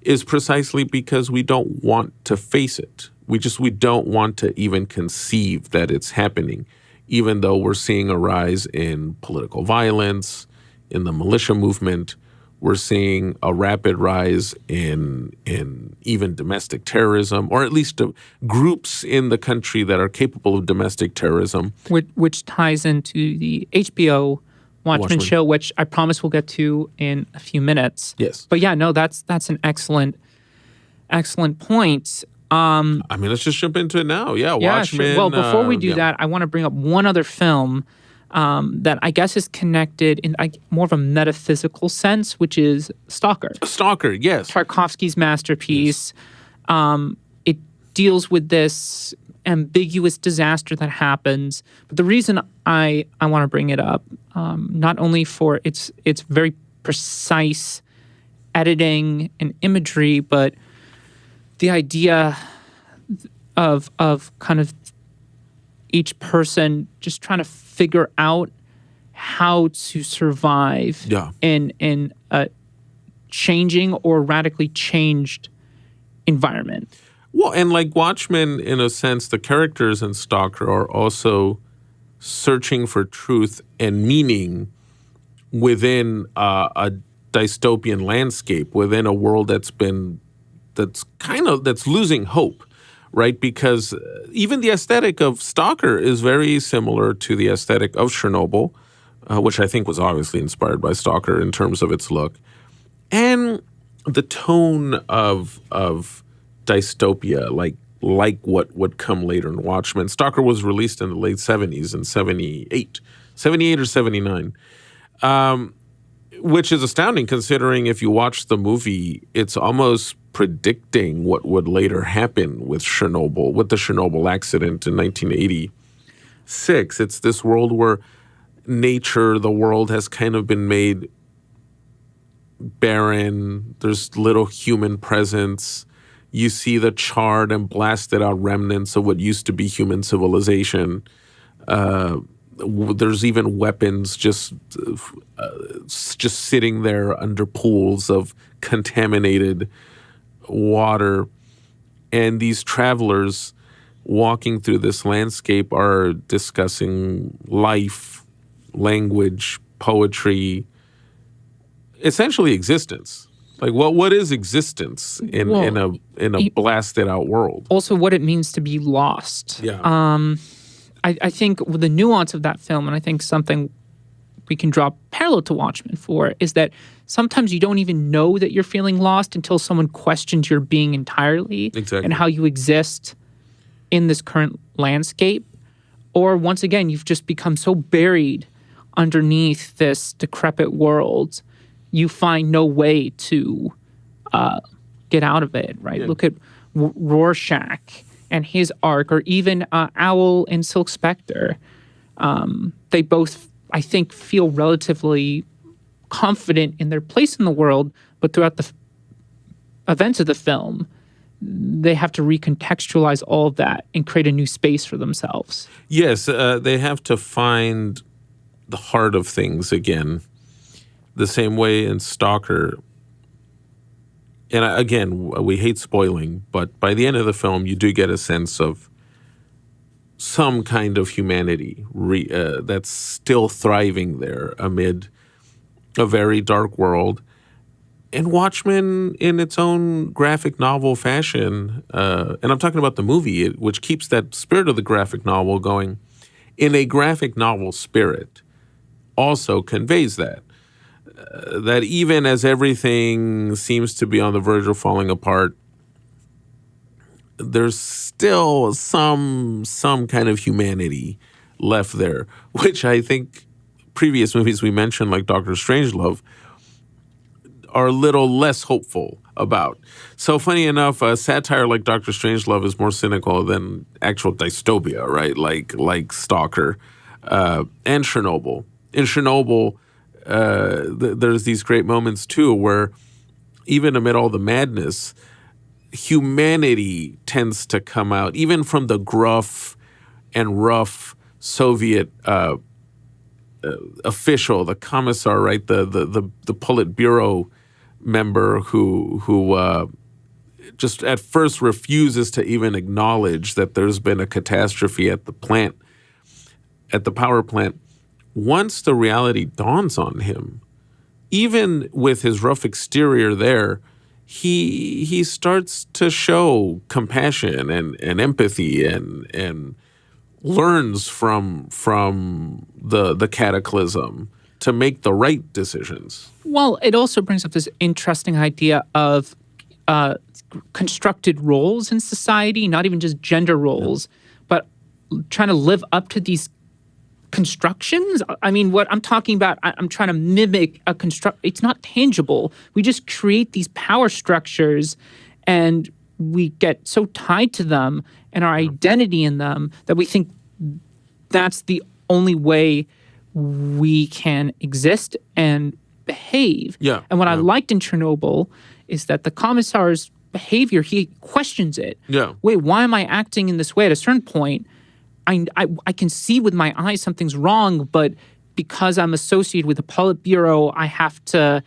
[SPEAKER 1] is precisely because we don't want to face it. We don't want to even conceive that it's happening, even though we're seeing a rise in political violence, in the militia movement. We're seeing a rapid rise in even domestic terrorism, or at least groups in the country that are capable of domestic terrorism.
[SPEAKER 2] Which ties into the HBO Watchmen show, which I promise we'll get to in a few minutes.
[SPEAKER 1] Yes.
[SPEAKER 2] But yeah, no, that's an excellent point.
[SPEAKER 1] Let's just jump into it now. Yeah, Watchmen.
[SPEAKER 2] Sure. Well, before we do that, I want to bring up one other film that I guess is connected in more of a metaphysical sense, which is Stalker.
[SPEAKER 1] Stalker, yes.
[SPEAKER 2] Tarkovsky's masterpiece. It deals with this ambiguous disaster that happens. But the reason I want to bring it up, not only for its very precise editing and imagery, but the idea of kind of each person just trying to figure out how to survive in a changing or radically changed environment.
[SPEAKER 1] Well, and like Watchmen, in a sense, the characters in Stalker are also searching for truth and meaning within a dystopian landscape, within a world that's losing hope, right? Because even the aesthetic of Stalker is very similar to the aesthetic of Chernobyl, which I think was obviously inspired by Stalker in terms of its look, and the tone of dystopia, like what would come later in Watchmen. Stalker was released in the late 70s, in 78 or 79, which is astounding considering if you watch the movie, it's almost predicting what would later happen with Chernobyl, with the Chernobyl accident in 1986. It's this world where the world has kind of been made barren. There's little human presence. You see the charred and blasted out remnants of what used to be human civilization. There's even weapons just sitting there under pools of contaminated water. And these travelers walking through this landscape are discussing life, language, poetry, essentially existence. Like, what is existence in a blasted out world?
[SPEAKER 2] Also, what it means to be lost.
[SPEAKER 1] Yeah.
[SPEAKER 2] I think with the nuance of that film, and I think something we can draw parallel to Watchmen for is that sometimes you don't even know that you're feeling lost until someone questions your being entirely and how you exist in this current landscape. Or once again, you've just become so buried underneath this decrepit world, you find no way to get out of it, right? Yeah. Look at Rorschach and his arc, or even Owl and Silk Spectre. They both, I think, feel relatively confident in their place in the world, but throughout the events of the film, they have to recontextualize all of that and create a new space for themselves.
[SPEAKER 1] Yes, they have to find the heart of things again, the same way in Stalker. And again, we hate spoiling, but by the end of the film, you do get a sense of some kind of humanity that's still thriving there amid a very dark world. And Watchmen, in its own graphic novel fashion, and I'm talking about the movie, which keeps that spirit of the graphic novel going, in a graphic novel spirit, also conveys that. That even as everything seems to be on the verge of falling apart, there's still some kind of humanity left there, which I think previous movies we mentioned, like Dr. Strangelove, are a little less hopeful about. So funny enough, a satire like Dr. Strangelove is more cynical than actual dystopia, right? Like Stalker and Chernobyl. In Chernobyl, there's these great moments too where even amid all the madness, humanity tends to come out, even from the gruff and rough Soviet official, the commissar, right? The Politburo member who just at first refuses to even acknowledge that there's been a catastrophe at the power plant. Once the reality dawns on him, even with his rough exterior there, he starts to show compassion and empathy and learns from the cataclysm to make the right decisions.
[SPEAKER 2] Well, it also brings up this interesting idea of constructed roles in society, not even just gender roles, but trying to live up to these constructions. I mean, what I'm talking about, I'm trying to mimic a construct. It's not tangible. We just create these power structures and we get so tied to them and our identity in them that we think that's the only way we can exist and behave.
[SPEAKER 1] Yeah.
[SPEAKER 2] And what I liked in Chernobyl is that the commissar's behavior, he questions it.
[SPEAKER 1] Yeah.
[SPEAKER 2] Wait, why am I acting in this way? At a certain point, I can see with my eyes something's wrong, but because I'm associated with the Politburo, I have to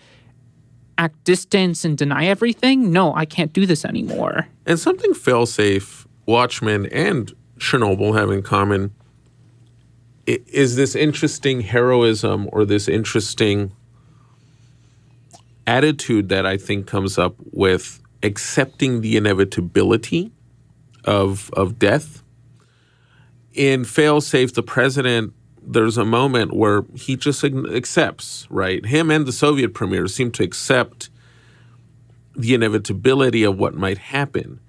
[SPEAKER 2] act distant and deny everything? No, I can't do this anymore.
[SPEAKER 1] And something fail-safe, Watchmen and Chernobyl have in common is this interesting heroism or this interesting attitude that I think comes up with accepting the inevitability of death. In Failsafe, the president, there's a moment where he just accepts, right? Him and the Soviet premier seem to accept the inevitability of what might happen.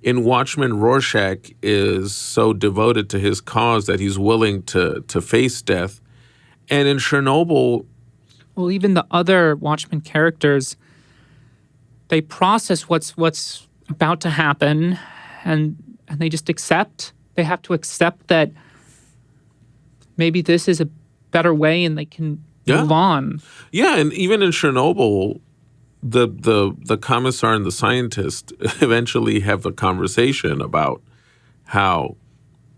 [SPEAKER 1] In Watchmen, Rorschach is so devoted to his cause that he's willing to face death. And in Chernobyl...
[SPEAKER 2] Well, even the other Watchmen characters, they process what's about to happen and they just accept. They have to accept that maybe this is a better way and they can move on.
[SPEAKER 1] Yeah, and even in Chernobyl, the commissar and the scientist eventually have a conversation about how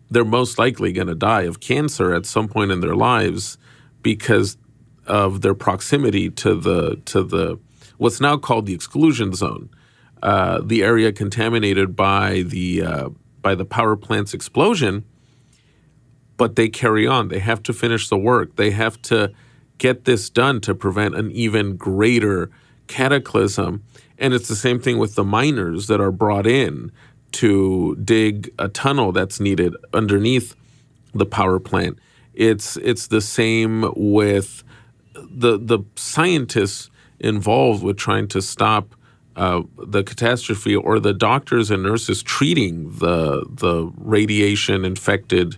[SPEAKER 1] they're most likely going to die of cancer at some point in their lives because of their proximity to the what's now called the exclusion zone, the area contaminated by the power plant's explosion. But they carry on. They have to finish the work. They have to get this done to prevent an even greater cataclysm. And it's the same thing with the miners that are brought in to dig a tunnel that's needed underneath the power plant. It's the same with the scientists involved with trying to stop the catastrophe, or the doctors and nurses treating the radiation infected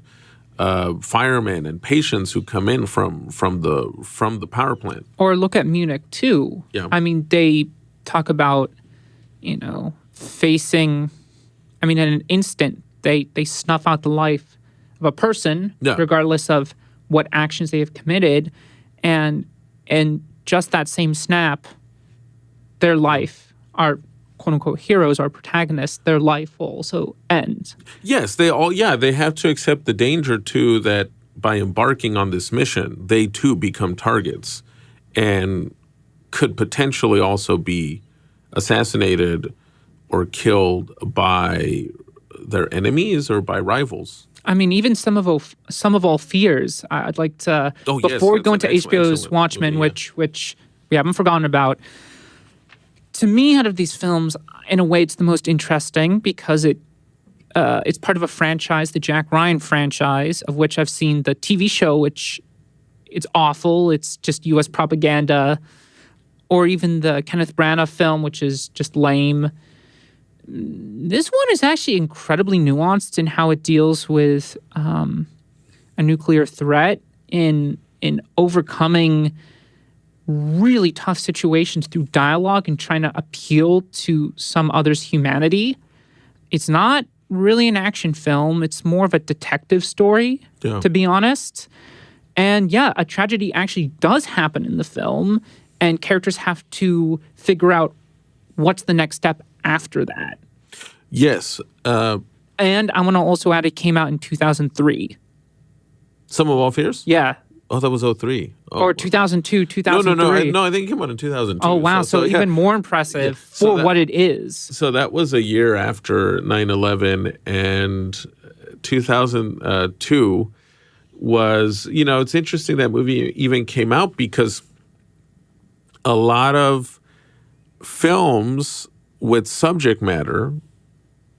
[SPEAKER 1] firemen and patients who come in from the power plant.
[SPEAKER 2] Or look at Munich too.
[SPEAKER 1] Yeah.
[SPEAKER 2] I mean, they talk about, facing. I mean, in an instant, they snuff out the life of a person, regardless of what actions they have committed, and just that same snap, their life, our quote unquote heroes, our protagonists, their life will also end.
[SPEAKER 1] Yes, they have to accept the danger too that by embarking on this mission, they too become targets and could potentially also be assassinated or killed by their enemies or by rivals.
[SPEAKER 2] I mean, even some of all fears. I'd like to before we go into HBO's Watchmen,
[SPEAKER 1] movie, yeah.
[SPEAKER 2] which we haven't forgotten about. To me, out of these films, in a way, it's the most interesting because it's part of a franchise, the Jack Ryan franchise, of which I've seen the TV show, which it's awful. It's just U.S. propaganda, or even the Kenneth Branagh film, which is just lame. This one is actually incredibly nuanced in how it deals with a nuclear threat, in overcoming really tough situations through dialogue and trying to appeal to some other's humanity. It's not really an action film. It's more of a detective story, to be honest. And yeah, a tragedy actually does happen in the film, and characters have to figure out what's the next step after that.
[SPEAKER 1] Yes.
[SPEAKER 2] And I want to also add, it came out in 2003.
[SPEAKER 1] Some of All Fears?
[SPEAKER 2] Yeah.
[SPEAKER 1] Oh, that was 03. Oh.
[SPEAKER 2] Or 2002, 2003.
[SPEAKER 1] No, I think it came out in 2002.
[SPEAKER 2] Oh, wow. So even more impressive for what it is.
[SPEAKER 1] So that was a year after 9/11, and 2002 was, it's interesting that movie even came out because a lot of films with subject matter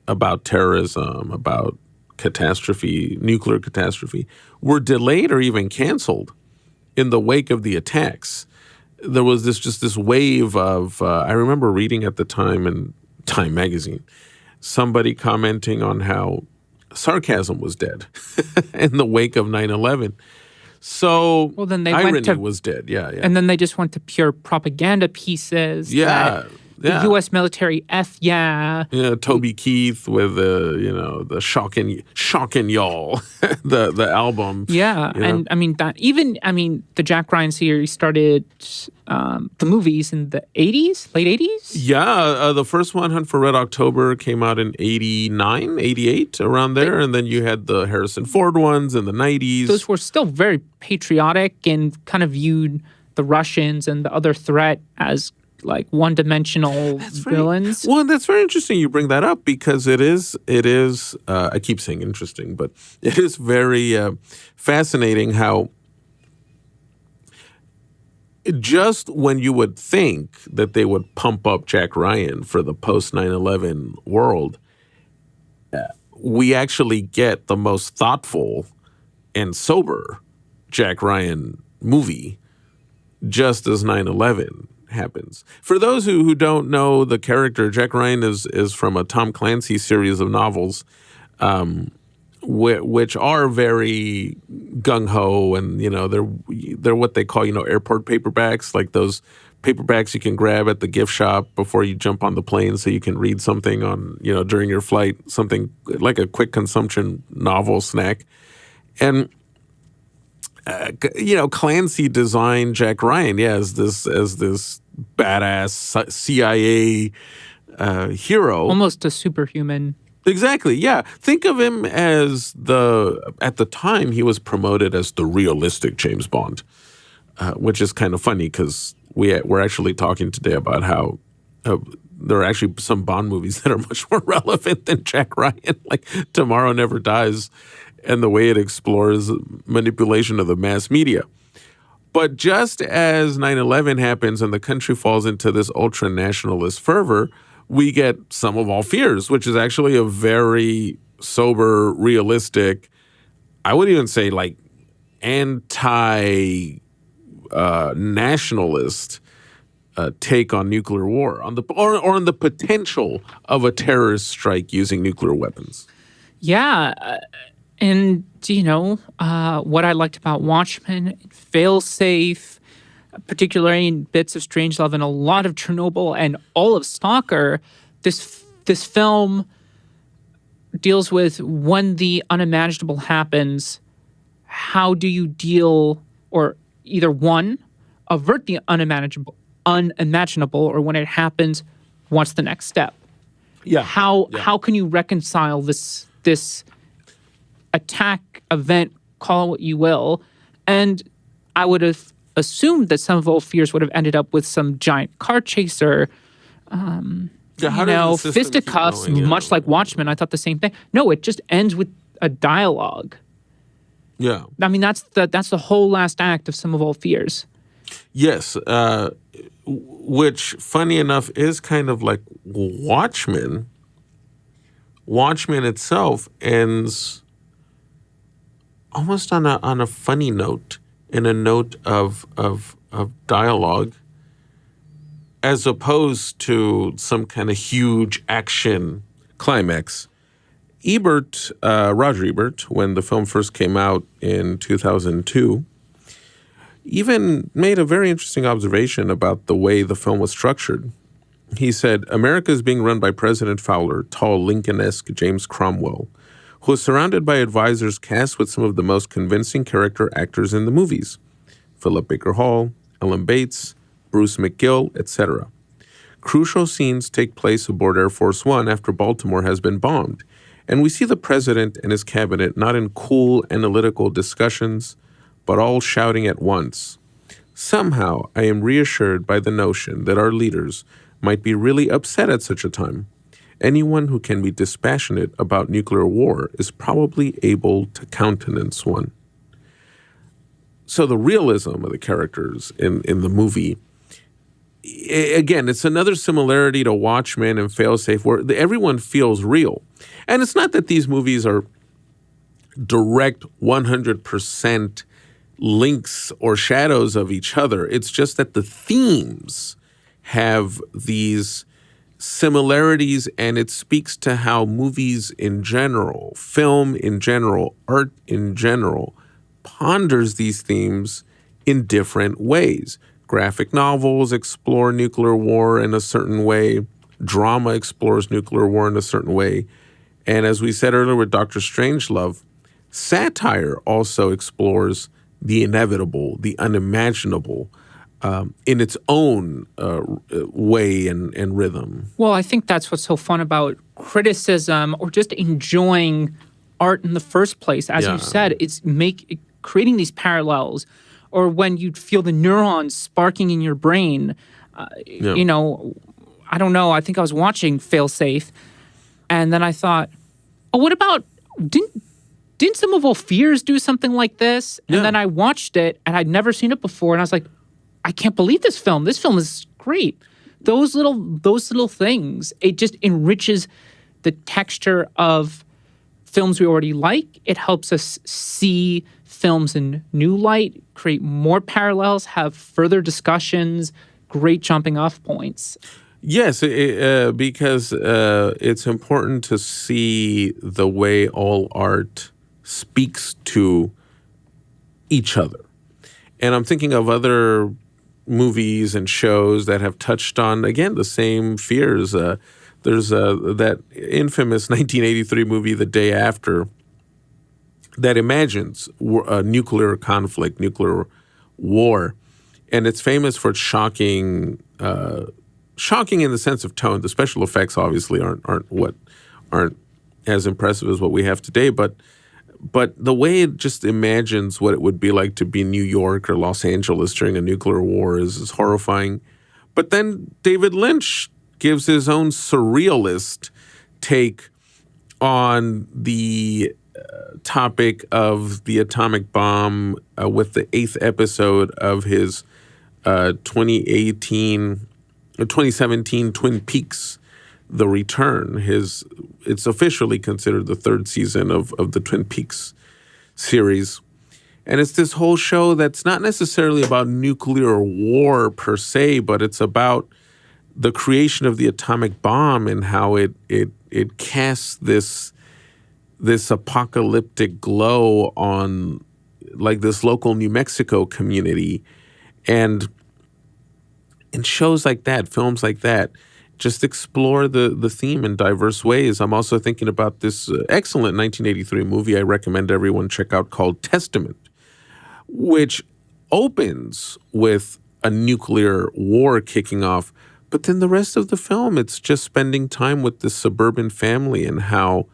[SPEAKER 1] about terrorism, about catastrophe, nuclear catastrophe, were delayed or even canceled in the wake of the attacks. There was this wave of, I remember reading at the time in Time magazine, somebody commenting on how sarcasm was dead in the wake of 9/11. So
[SPEAKER 2] then they
[SPEAKER 1] irony was dead. Yeah.
[SPEAKER 2] And then they just went to pure propaganda pieces.
[SPEAKER 1] Yeah.
[SPEAKER 2] The U.S. military,
[SPEAKER 1] Toby Keith with the Shockin' Y'all, the album.
[SPEAKER 2] Yeah, and I mean the Jack Ryan series started the movies in the 80s, late 80s?
[SPEAKER 1] Yeah, the first one, Hunt for Red October, came out in 89, 88, around there. And then you had the Harrison Ford ones in the 90s.
[SPEAKER 2] Those were still very patriotic and kind of viewed the Russians and the other threat as like one-dimensional villains.
[SPEAKER 1] Well, that's very interesting you bring that up because it is. I keep saying interesting, but it is very fascinating how just when you would think that they would pump up Jack Ryan for the post 9/11 world, we actually get the most thoughtful and sober Jack Ryan movie just as 9/11 happens. For those who don't know the character, Jack Ryan is from a Tom Clancy series of novels, which are very gung-ho, and they're what they call airport paperbacks, like those paperbacks you can grab at the gift shop before you jump on the plane so you can read something on during your flight, something like a quick consumption novel snack. And Clancy designed Jack Ryan, as this badass CIA hero,
[SPEAKER 2] almost a superhuman.
[SPEAKER 1] Exactly. Yeah. Think of him as at the time he was promoted as the realistic James Bond, which is kind of funny because we're actually talking today about how there are actually some Bond movies that are much more relevant than Jack Ryan, like Tomorrow Never Dies, and the way it explores manipulation of the mass media. But just as 9/11 happens and the country falls into this ultra-nationalist fervor, we get Some of All Fears, which is actually a very sober, realistic, I would even say like anti nationalist take on nuclear war, on on the potential of a terrorist strike using nuclear weapons.
[SPEAKER 2] Yeah. And, what I liked about Watchmen, fail-safe, particularly in bits of Strangelove and a lot of Chernobyl and all of Stalker, this film deals with when the unimaginable happens, how do you deal, or either one, avert the unimaginable, or when it happens, what's the next step?
[SPEAKER 1] Yeah.
[SPEAKER 2] How can you reconcile this attack event, call it what you will? And I would have assumed that some of All Fears would have ended up with some giant car chaser, fisticuffs, much like Watchmen. I thought the same thing. No, it just ends with a dialogue.
[SPEAKER 1] Yeah.
[SPEAKER 2] I mean, that's the whole last act of Some of All Fears.
[SPEAKER 1] Yes. Which, funny enough, is kind of like Watchmen. Watchmen itself ends almost on a funny note, in a note of dialogue, as opposed to some kind of huge action climax. Roger Ebert, when the film first came out in 2002, even made a very interesting observation about the way the film was structured. He said, America is being run by President Fowler, tall Lincoln-esque James Cromwell, who is surrounded by advisors cast with some of the most convincing character actors in the movies. Philip Baker Hall, Ellen Bates, Bruce McGill, etc. Crucial scenes take place aboard Air Force One after Baltimore has been bombed, and we see the president and his cabinet not in cool, analytical discussions, but all shouting at once. Somehow, I am reassured by the notion that our leaders might be really upset at such a time. Anyone who can be dispassionate about nuclear war is probably able to countenance one. So the realism of the characters in the movie, again, it's another similarity to Watchmen and Failsafe, where everyone feels real. And it's not that these movies are direct 100% links or shadows of each other. It's just that the themes have these similarities, and it speaks to how movies in general, film in general, art in general, ponders these themes in different ways. Graphic novels explore nuclear war in a certain way. Drama explores nuclear war in a certain way. And as we said earlier with Dr. Strangelove, satire also explores the inevitable, the unimaginable, in its own way and rhythm.
[SPEAKER 2] Well, I think that's what's so fun about criticism or just enjoying art in the first place. As you said, it's creating these parallels, or when you feel the neurons sparking in your brain. I don't know. I think I was watching Failsafe, and then I thought, oh, what about didn't Some of All Fears do something like this? And then I watched it, and I'd never seen it before, and I was like, I can't believe this film. This film is great. Those little things, it just enriches the texture of films we already like. It helps us see films in new light, create more parallels, have further discussions, great jumping off points.
[SPEAKER 1] Yes, because it's important to see the way all art speaks to each other. And I'm thinking of other movies and shows that have touched on, again, the same fears. There's that infamous 1983 movie, The Day After, that imagines a nuclear conflict, nuclear war. And it's famous for its shocking in the sense of tone. The special effects obviously aren't as impressive as what we have today, but the way it just imagines what it would be like to be New York or Los Angeles during a nuclear war is horrifying. But then David Lynch gives his own surrealist take on the topic of the atomic bomb with the 8th episode of his 2017 Twin Peaks, The Return. It's officially considered the 3rd season of the Twin Peaks series. And it's this whole show that's not necessarily about nuclear war per se, but it's about the creation of the atomic bomb and how it casts this apocalyptic glow on like this local New Mexico community. And shows like that, films like that, just explore the theme in diverse ways. I'm also thinking about this excellent 1983 movie I recommend everyone check out called Testament, which opens with a nuclear war kicking off. But then the rest of the film, it's just spending time with this suburban family and how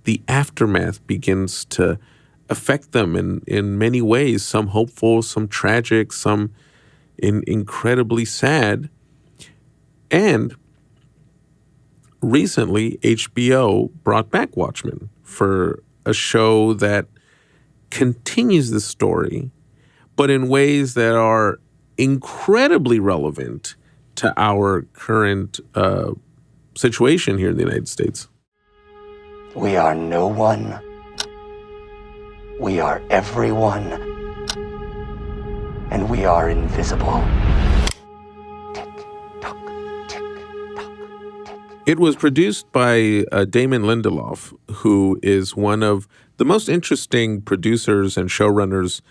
[SPEAKER 1] the aftermath begins to affect them in many ways, some hopeful, some tragic, some incredibly sad. And recently, HBO brought back Watchmen for a show that continues the story, but in ways that are incredibly relevant to our current situation here in the United States.
[SPEAKER 3] We are no one. We are everyone. And we are invisible. Tick, tock, tick, tock, tick.
[SPEAKER 1] It was produced by Damon Lindelof, who is one of the most interesting producers and showrunners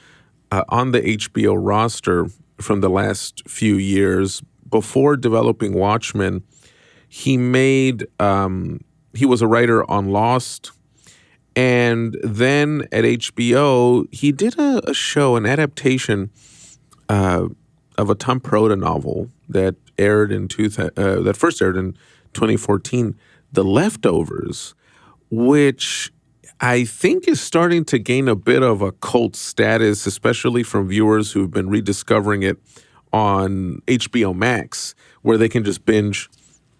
[SPEAKER 1] on the HBO roster from the last few years. Before developing Watchmen, he was a writer on Lost. And then at HBO, he did a show, an adaptation of a Tom Perrotta novel that first aired in 2014, The Leftovers, which I think is starting to gain a bit of a cult status, especially from viewers who've been rediscovering it on HBO Max, where they can just binge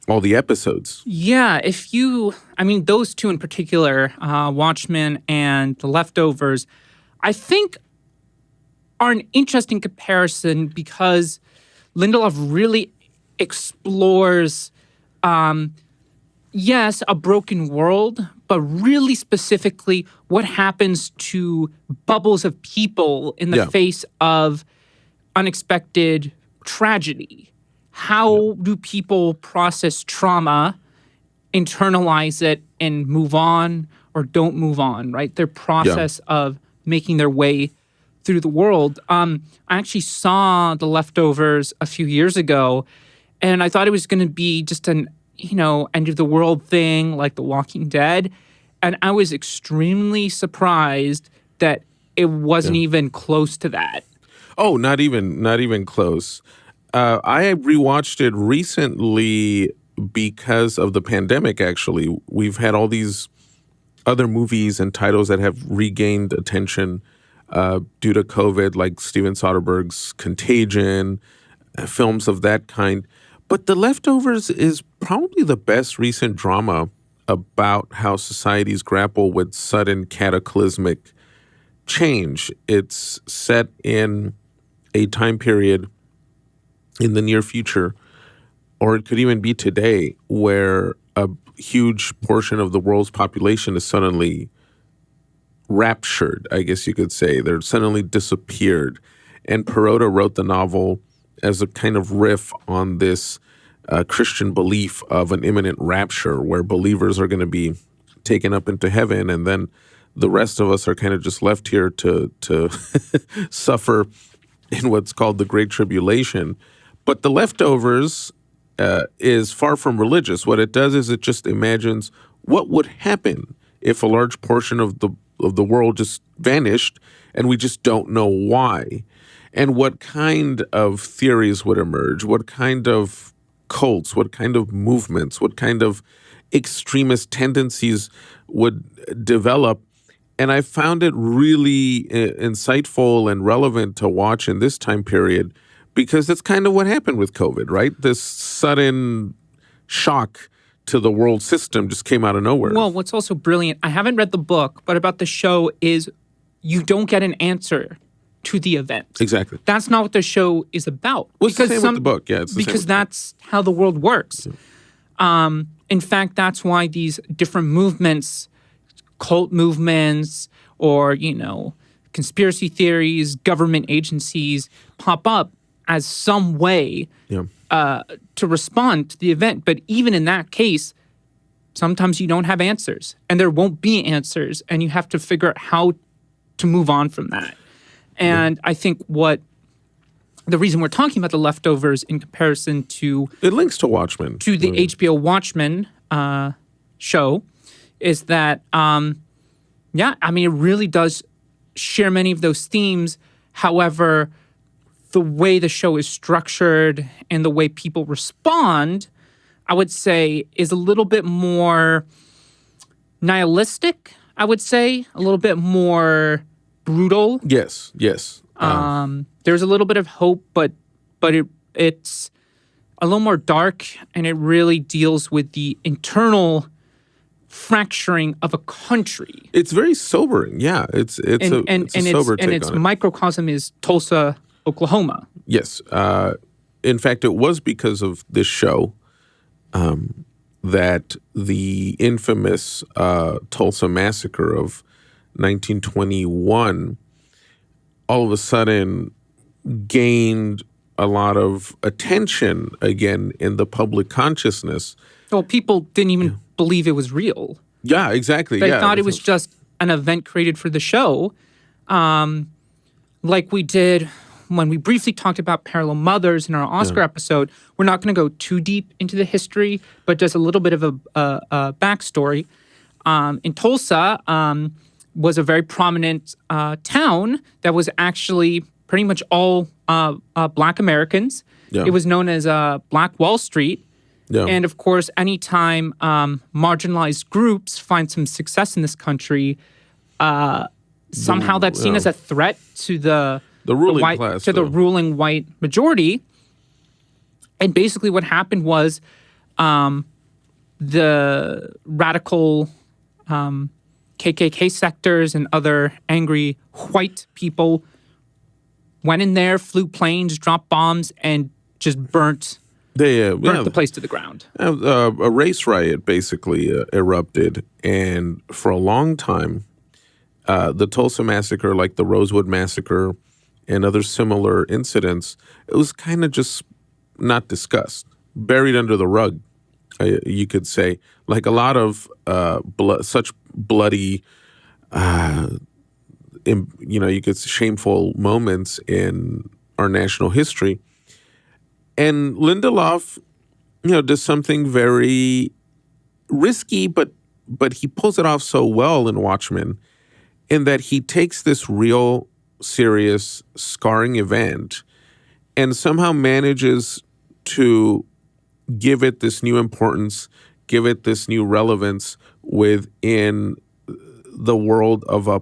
[SPEAKER 1] all the episodes.
[SPEAKER 2] Yeah, those two in particular, Watchmen and The Leftovers, I think are an interesting comparison because Lindelof really explores, yes, a broken world, but really specifically what happens to bubbles of people in the face of unexpected tragedy. How do people process trauma, internalize it, and move on or don't move on, right? Their process of making their way through the world. I actually saw The Leftovers a few years ago, and I thought it was going to be just an, end of the world thing like The Walking Dead. And I was extremely surprised that it wasn't even close to that.
[SPEAKER 1] Oh, not even close. I rewatched it recently because of the pandemic, actually. We've had all these other movies and titles that have regained attention due to COVID, like Steven Soderbergh's Contagion, films of that kind. But The Leftovers is probably the best recent drama about how societies grapple with sudden cataclysmic change. It's set in a time period in the near future, or it could even be today, where a huge portion of the world's population is suddenly raptured, I guess you could say. They're suddenly disappeared. And Perrotta wrote the novel as a kind of riff on this Christian belief of an imminent rapture where believers are going to be taken up into heaven, and then the rest of us are kind of just left here to suffer in what's called the Great Tribulation. But The Leftovers is far from religious. What it does is it just imagines what would happen if a large portion of the world just vanished and we just don't know why, and what kind of theories would emerge, what kind of cults, what kind of movements, what kind of extremist tendencies would develop. And I found it really insightful and relevant to watch in this time period because that's kind of what happened with COVID, right? This sudden shock to the world system just came out of nowhere.
[SPEAKER 2] Well, what's also brilliant, I haven't read the book, but about the show is you don't get an answer to the event.
[SPEAKER 1] Exactly.
[SPEAKER 2] That's not what the show is about.
[SPEAKER 1] Well, it's the same with the book. Yeah, it's the
[SPEAKER 2] because
[SPEAKER 1] same.
[SPEAKER 2] That's how the world works.
[SPEAKER 1] Yeah.
[SPEAKER 2] In fact, that's why these different movements, cult movements, or, conspiracy theories, government agencies pop up as some way to respond to the event. But even in that case, sometimes you don't have answers, and there won't be answers, and you have to figure out how to move on from that. And I think the reason we're talking about The Leftovers in comparison to...
[SPEAKER 1] It links to Watchmen.
[SPEAKER 2] To the HBO Watchmen show is that, it really does share many of those themes. However, the way the show is structured and the way people respond, I would say, is a little bit more nihilistic, I would say, a little bit more brutal.
[SPEAKER 1] Yes.
[SPEAKER 2] There's a little bit of hope, but it's a little more dark, and it really deals with the internal fracturing of a country.
[SPEAKER 1] It's very sobering. Yeah, it's a sober take
[SPEAKER 2] and its
[SPEAKER 1] on it.
[SPEAKER 2] microcosm is Tulsa, Oklahoma.
[SPEAKER 1] Yes. In fact, it was because of this show that the infamous Tulsa massacre of 1921 all of a sudden gained a lot of attention again in the public consciousness.
[SPEAKER 2] Well, people didn't even believe it was real.
[SPEAKER 1] Yeah, exactly.
[SPEAKER 2] They thought it was just an event created for the show, like we did when we briefly talked about Parallel Mothers in our Oscar episode. We're not going to go too deep into the history, but just a little bit of a backstory. In Tulsa was a very prominent town that was actually pretty much all Black Americans.
[SPEAKER 1] Yeah.
[SPEAKER 2] It was known as Black Wall Street.
[SPEAKER 1] Yeah.
[SPEAKER 2] And of course, anytime marginalized groups find some success in this country, somehow that's seen as a threat to the
[SPEAKER 1] ruling class,
[SPEAKER 2] to the ruling white majority. And basically, what happened was the radical KKK sectors and other angry white people went in there, flew planes, dropped bombs, and just burnt the place to the ground.
[SPEAKER 1] A race riot basically erupted, and for a long time, the Tulsa massacre, like the Rosewood massacre and other similar incidents, it was kind of just not discussed, buried under the rug, you could say. Like a lot of such bloody, you could say shameful moments in our national history. And Lindelof, does something very risky, but he pulls it off so well in Watchmen, in that he takes this real, serious, scarring event and somehow manages to give it this new importance, give it this new relevance within the world of a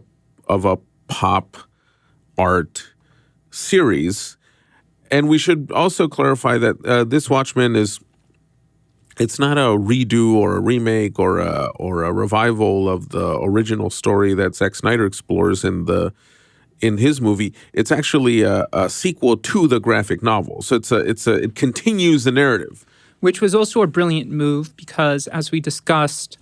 [SPEAKER 1] pop art series. And we should also clarify that this Watchmen it's not a redo or a remake or a revival of the original story that Zack Snyder explores in his movie. It's actually a sequel to the graphic novel. So it continues the narrative.
[SPEAKER 2] Which was also a brilliant move because, as we discussed,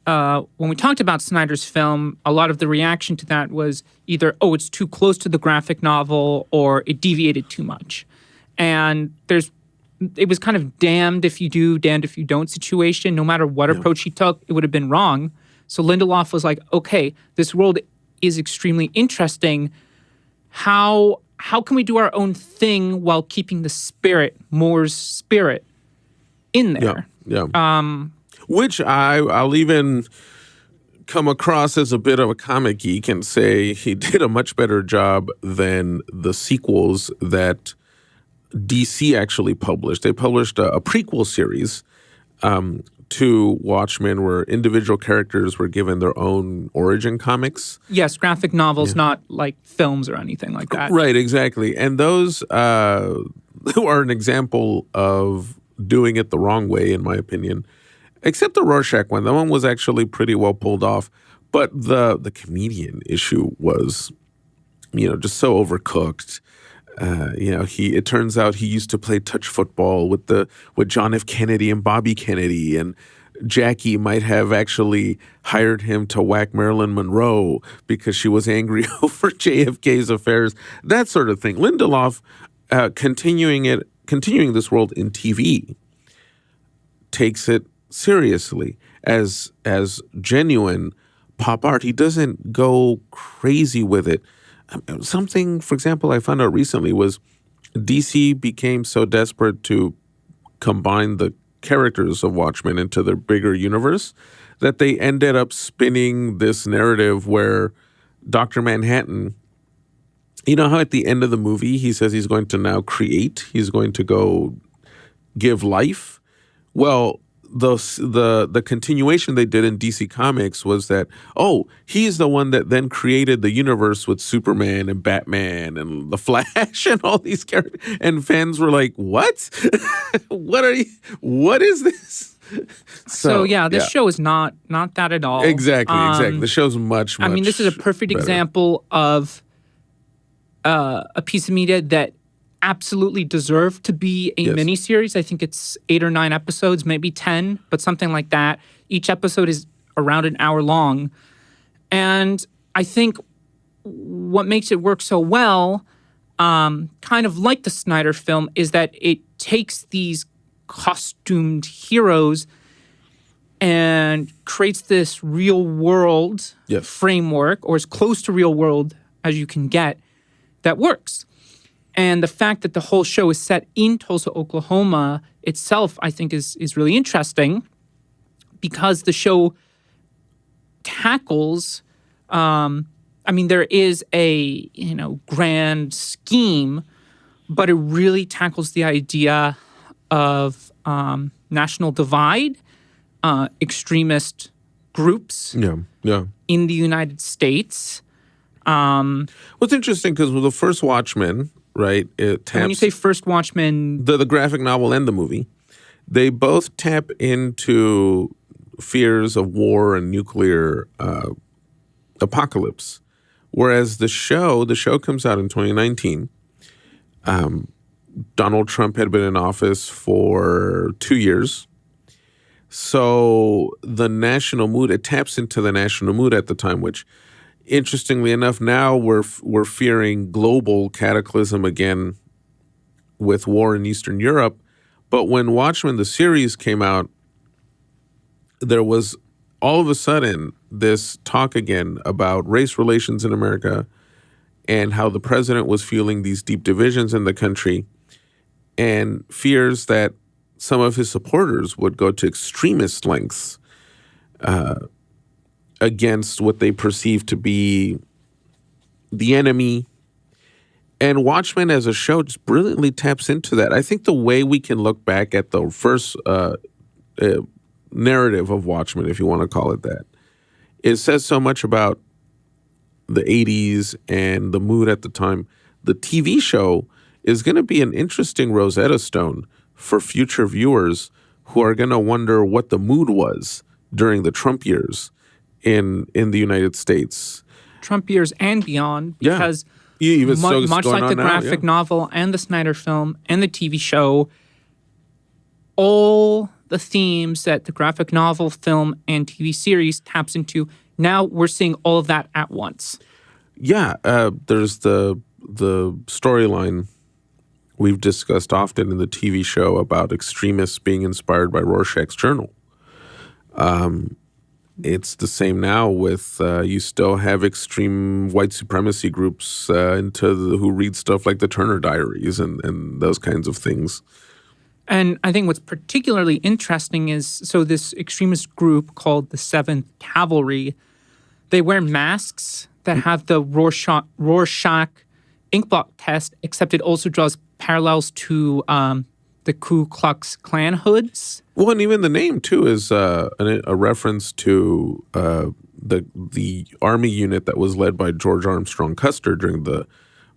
[SPEAKER 2] when we talked about Snyder's film, a lot of the reaction to that was either, it's too close to the graphic novel, or it deviated too much. And it was kind of damned if you do, damned if you don't situation. No matter what approach he took, it would have been wrong. So Lindelof was like, okay, this world is extremely interesting. How can we do our own thing while keeping the spirit, Moore's spirit, in there?
[SPEAKER 1] Yeah. Which I'll even come across as a bit of a comic geek and say he did a much better job than the sequels that DC actually published. They published a prequel series to Watchmen where individual characters were given their own origin comics.
[SPEAKER 2] Yes, graphic novels, not like films or anything like that.
[SPEAKER 1] Right, exactly. And those are an example of doing it the wrong way, in my opinion. Except the Rorschach one. That one was actually pretty well pulled off. But the comedian issue was, just so overcooked. It turns out he used to play touch football with John F. Kennedy and Bobby Kennedy, and Jackie might have actually hired him to whack Marilyn Monroe because she was angry over JFK's affairs, that sort of thing. Lindelof, continuing this world in TV, takes it seriously as genuine pop art. He doesn't go crazy with it. Something, for example, I found out recently was DC became so desperate to combine the characters of Watchmen into their bigger universe that they ended up spinning this narrative where Dr. Manhattan, you know how at the end of the movie he says he's going to now create, he's going to go give life? Well, the continuation they did in DC Comics was that, oh, he's the one that then created the universe with Superman and Batman and the Flash and all these characters. And fans were like, what? What is this?
[SPEAKER 2] So this show is not that at all.
[SPEAKER 1] Exactly. The show's much.
[SPEAKER 2] I mean, this is a perfect example of a piece of media that absolutely deserved to be a miniseries. I think it's 8 or 9 episodes, maybe 10, but something like that. Each episode is around an hour long. And I think what makes it work so well, kind of like the Snyder film, is that it takes these costumed heroes and creates this real world framework, or as close to real world as you can get, that works. And the fact that the whole show is set in Tulsa, Oklahoma itself, I think is really interesting, because the show tackles, there is a, grand scheme, but it really tackles the idea of national divide, extremist groups in the United States.
[SPEAKER 1] What's interesting, because with the first Watchmen, right?
[SPEAKER 2] When you say first Watchmen,
[SPEAKER 1] the graphic novel and the movie, they both tap into fears of war and nuclear apocalypse. Whereas the show comes out in 2019. Donald Trump had been in office for 2 years. So the national mood, it taps into the national mood at the time, which, interestingly enough, now we're fearing global cataclysm again with war in Eastern Europe. But when Watchmen, the series, came out, there was all of a sudden this talk again about race relations in America and how the president was feeling these deep divisions in the country and fears that some of his supporters would go to extremist lengths against what they perceive to be the enemy. And Watchmen as a show just brilliantly taps into that. I think the way we can look back at the first narrative of Watchmen, if you want to call it that, it says so much about the 80s and the mood at the time. The TV show is going to be an interesting Rosetta Stone for future viewers who are going to wonder what the mood was during the Trump years in the United States.
[SPEAKER 2] Trump years and beyond, because
[SPEAKER 1] much
[SPEAKER 2] like the graphic novel and the Snyder film and the TV show, all the themes that the graphic novel, film, and TV series taps into, now we're seeing all of that at once.
[SPEAKER 1] Yeah, there's the storyline we've discussed often in the TV show about extremists being inspired by Rorschach's journal. It's the same now with you still have extreme white supremacy groups who read stuff like the Turner Diaries and those kinds of things.
[SPEAKER 2] And I think what's particularly interesting is, so this extremist group called the 7th Cavalry, they wear masks that have the Rorschach inkblot test, except it also draws parallels to the Ku Klux Klan hoods.
[SPEAKER 1] Well, and even the name, too, is a reference to the army unit that was led by George Armstrong Custer during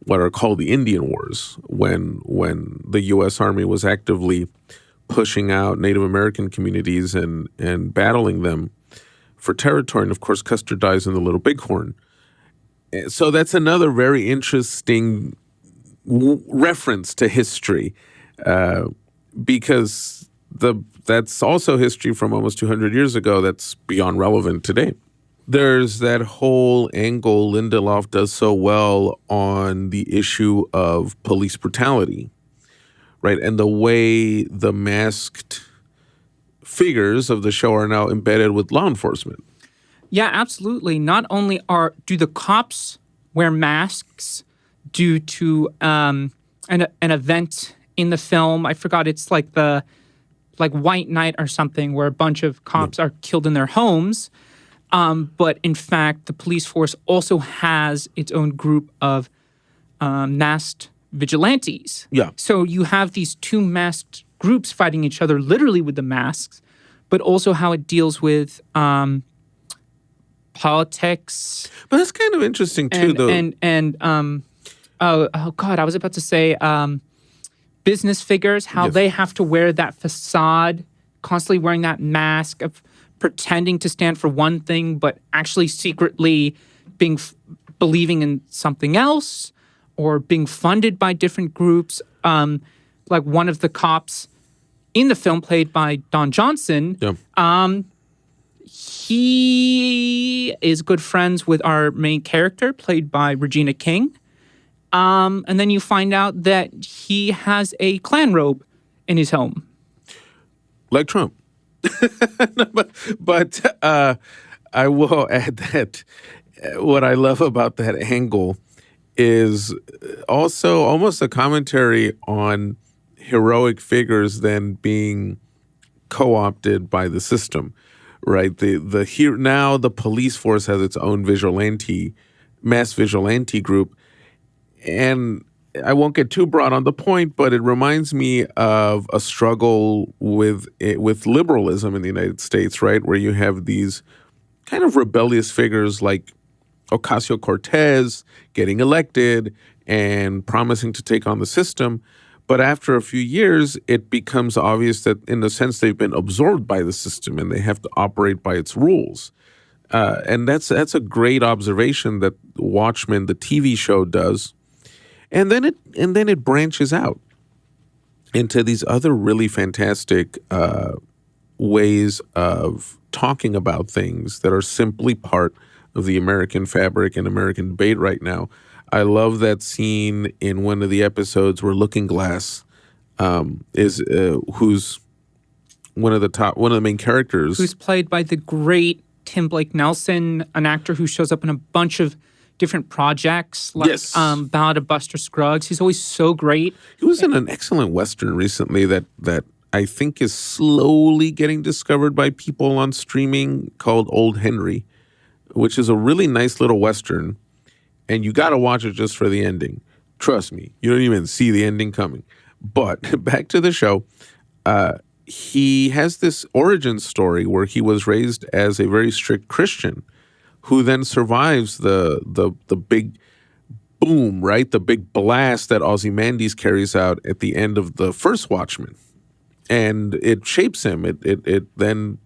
[SPEAKER 1] what are called the Indian Wars, when the U.S. Army was actively pushing out Native American communities and battling them for territory. And, of course, Custer dies in the Little Bighorn. So that's another very interesting reference to history, because that's also history from almost 200 years ago that's beyond relevant today. There's that whole angle Lindelof does so well on the issue of police brutality, right? And the way the masked figures of the show are now embedded with law enforcement.
[SPEAKER 2] Yeah, absolutely. Not only do the cops wear masks due to an event in the film. I forgot, it's like White Night or something, where a bunch of cops are killed in their homes. But in fact, the police force also has its own group of masked vigilantes.
[SPEAKER 1] Yeah.
[SPEAKER 2] So you have these two masked groups fighting each other literally with the masks, but also how it deals with politics.
[SPEAKER 1] But that's kind of interesting too, though.
[SPEAKER 2] Oh God, I was about to say business figures, how they have to wear that facade, constantly wearing that mask of pretending to stand for one thing, but actually secretly believing in something else, or being funded by different groups. Like one of the cops in the film, played by Don Johnson, he is good friends with our main character, played by Regina King. And then you find out that he has a Klan robe in his home.
[SPEAKER 1] Like Trump. but I will add that what I love about that angle is also almost a commentary on heroic figures then being co-opted by the system, right? Now the police force has its own mass vigilante group, and I won't get too broad on the point, but it reminds me of a struggle with liberalism in the United States, right? Where you have these kind of rebellious figures like Ocasio-Cortez getting elected and promising to take on the system. But after a few years, it becomes obvious that in a sense they've been absorbed by the system and they have to operate by its rules. And that's a great observation that Watchmen, the TV show, does. And then it branches out into these other really fantastic ways of talking about things that are simply part of the American fabric and American debate right now. I love that scene in one of the episodes where Looking Glass who's one of the main characters,
[SPEAKER 2] who's played by the great Tim Blake Nelson, an actor who shows up in a bunch of different projects, like Ballad of Buster Scruggs. He's always so great.
[SPEAKER 1] He was in an excellent Western recently that I think is slowly getting discovered by people on streaming, called Old Henry, which is a really nice little Western. And you got to watch it just for the ending. Trust me, you don't even see the ending coming. But back to the show, he has this origin story where he was raised as a very strict Christian, who then survives the big boom, right? The big blast that Ozymandias carries out at the end of the first Watchmen. And it shapes him. It then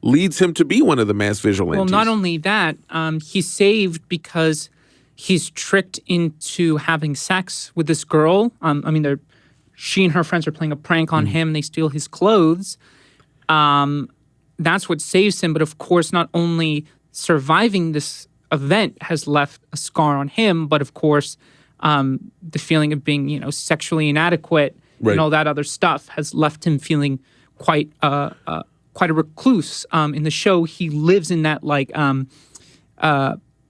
[SPEAKER 1] leads him to be one of the mass vigilantes.
[SPEAKER 2] Well, not only that, he's saved because he's tricked into having sex with this girl. She and her friends are playing a prank on him. They steal his clothes. That's what saves him. But of course, not only surviving this event has left a scar on him, but of course, the feeling of being, sexually inadequate and all that other stuff has left him feeling quite a recluse. In the show, he lives in that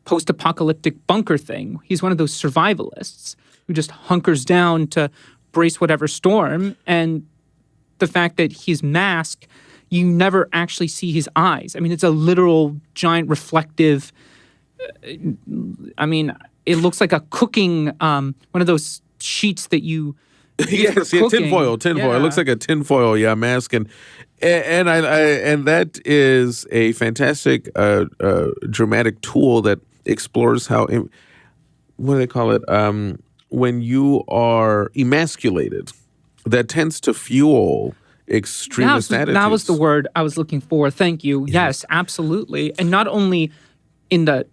[SPEAKER 2] post-apocalyptic bunker thing. He's one of those survivalists who just hunkers down to brace whatever storm. And the fact that he's masked, you never actually see his eyes. It's a literal giant reflective. It looks like a cooking, one of those sheets that you.
[SPEAKER 1] Yes, tinfoil.
[SPEAKER 2] Yeah.
[SPEAKER 1] It looks like a tinfoil, mask, and that is a fantastic dramatic tool that explores how, what do they call it? When you are emasculated, that tends to fuel extremist attitudes.
[SPEAKER 2] That was the word I was looking for. Thank you. Yes, absolutely. And not only in the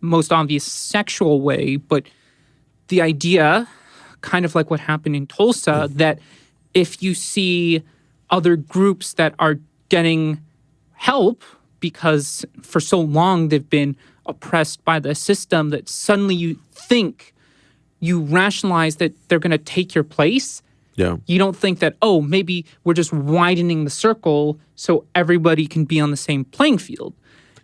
[SPEAKER 2] most obvious sexual way, but the idea, kind of like what happened in Tulsa, that if you see other groups that are getting help because for so long they've been oppressed by the system that suddenly you rationalize that they're going to take your place.
[SPEAKER 1] Yeah.
[SPEAKER 2] You don't think that, oh, maybe we're just widening the circle so everybody can be on the same playing field.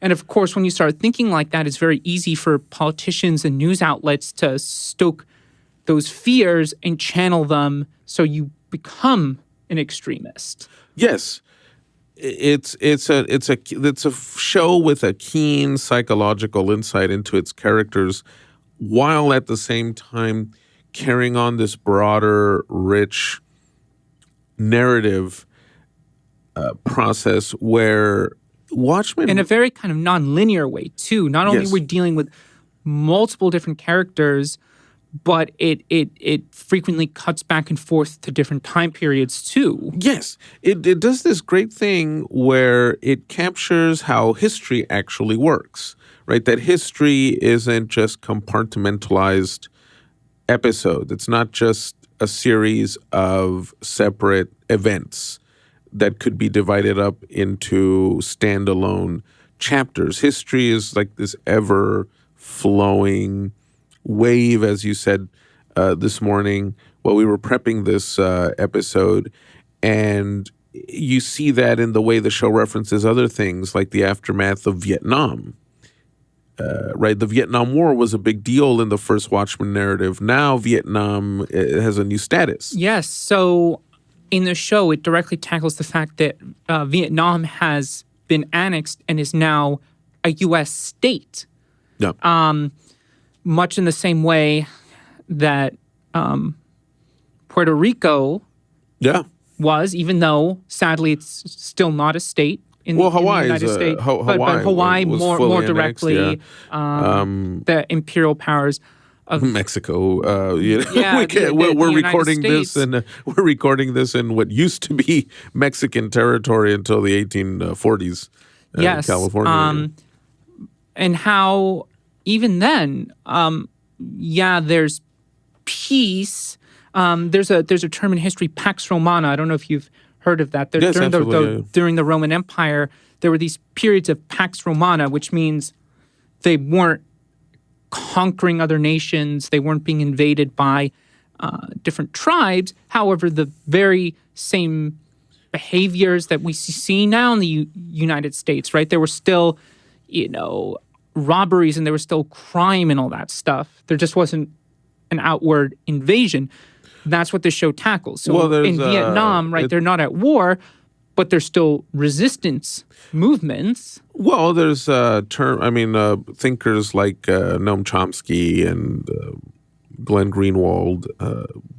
[SPEAKER 2] And of course, when you start thinking like that, it's very easy for politicians and news outlets to stoke those fears and channel them so you become an extremist.
[SPEAKER 1] Yes. It's a show with a keen psychological insight into its characters, while at the same time carrying on this broader, rich narrative process where Watchmen,
[SPEAKER 2] in a very kind of non-linear way too. Not only
[SPEAKER 1] Yes.
[SPEAKER 2] we're dealing with multiple different characters, but it frequently cuts back and forth to different time periods too.
[SPEAKER 1] Yes, it does this great thing where it captures how history actually works, right? That history isn't just compartmentalized episodes. It's not just a series of separate events that could be divided up into standalone chapters. History is like this ever-flowing wave, as you said this morning while we were prepping this episode. And you see that in the way the show references other things like the aftermath of Vietnam. Right? The Vietnam War was a big deal in the first Watchmen narrative. Now Vietnam has a new status.
[SPEAKER 2] Yes, so in the show, it directly tackles the fact that Vietnam has been annexed and is now a U.S. state.
[SPEAKER 1] Yeah.
[SPEAKER 2] Much in the same way that Puerto Rico
[SPEAKER 1] Yeah.
[SPEAKER 2] was, even though sadly it's still not a state in,
[SPEAKER 1] Well,
[SPEAKER 2] in the
[SPEAKER 1] Hawaii
[SPEAKER 2] United
[SPEAKER 1] is
[SPEAKER 2] States.
[SPEAKER 1] Hawaii
[SPEAKER 2] but Hawaii
[SPEAKER 1] was
[SPEAKER 2] more
[SPEAKER 1] fully
[SPEAKER 2] directly,
[SPEAKER 1] annexed,
[SPEAKER 2] the imperial powers of
[SPEAKER 1] Mexico,
[SPEAKER 2] Yeah,
[SPEAKER 1] we're
[SPEAKER 2] the
[SPEAKER 1] recording
[SPEAKER 2] United
[SPEAKER 1] this,
[SPEAKER 2] States.
[SPEAKER 1] and we're recording this in what used to be Mexican territory until the 1840s.
[SPEAKER 2] Yes,
[SPEAKER 1] in California.
[SPEAKER 2] and how even then, there's peace. There's a term in history, Pax Romana. I don't know if you've heard of that.
[SPEAKER 1] Yes,
[SPEAKER 2] during
[SPEAKER 1] absolutely.
[SPEAKER 2] during the Roman Empire, there were these periods of Pax Romana, which means they weren't conquering other nations. They weren't being invaded by different tribes. However, the very same behaviors that we see now in the United States, right? There were still, robberies and there was still crime and all that stuff. There just wasn't an outward invasion. That's what this show tackles. So in Vietnam, right, they're not at war, but there's still resistance movements.
[SPEAKER 1] Well, there's thinkers like Noam Chomsky and Glenn Greenwald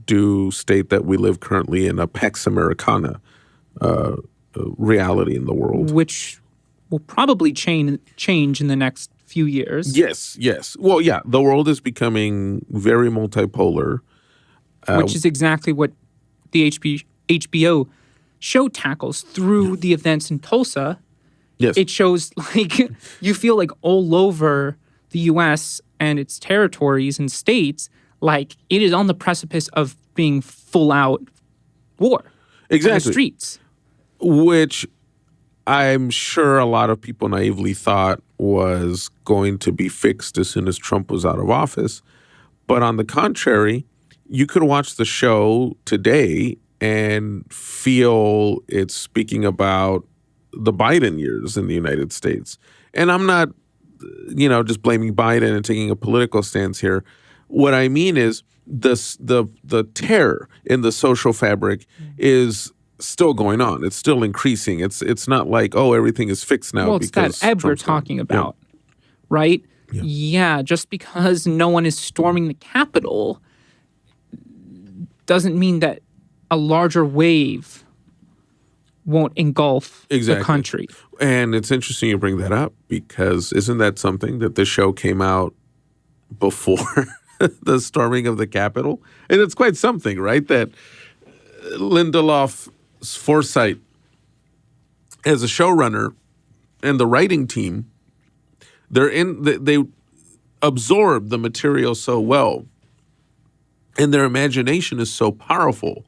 [SPEAKER 1] do state that we live currently in a Pax Americana reality in the world.
[SPEAKER 2] Which will probably change in the next few years.
[SPEAKER 1] Yes. Well, yeah, the world is becoming very multipolar.
[SPEAKER 2] Which is exactly what the HBO show tackles through the events in Tulsa.
[SPEAKER 1] Yes.
[SPEAKER 2] It shows you feel like all over the U.S. and its territories and states, like it is on the precipice of being full out war.
[SPEAKER 1] Exactly.
[SPEAKER 2] On the streets.
[SPEAKER 1] Which I'm sure a lot of people naively thought was going to be fixed as soon as Trump was out of office. But on the contrary, you could watch the show today and feel it's speaking about the Biden years in the United States. And I'm not, just blaming Biden and taking a political stance here. What I mean is the tear in the social fabric is still going on. It's still increasing. It's not like, everything is fixed now.
[SPEAKER 2] Well, it's
[SPEAKER 1] because
[SPEAKER 2] that ebb we're
[SPEAKER 1] Trump's gone.
[SPEAKER 2] talking about, right? Yeah, just because no one is storming the Capitol doesn't mean that a larger wave won't engulf the country.
[SPEAKER 1] And it's interesting you bring that up because isn't that something that the show came out before the storming of the Capitol? And it's quite something, right? That Lindelof's foresight as a showrunner and the writing team, they absorb the material so well, and their imagination is so powerful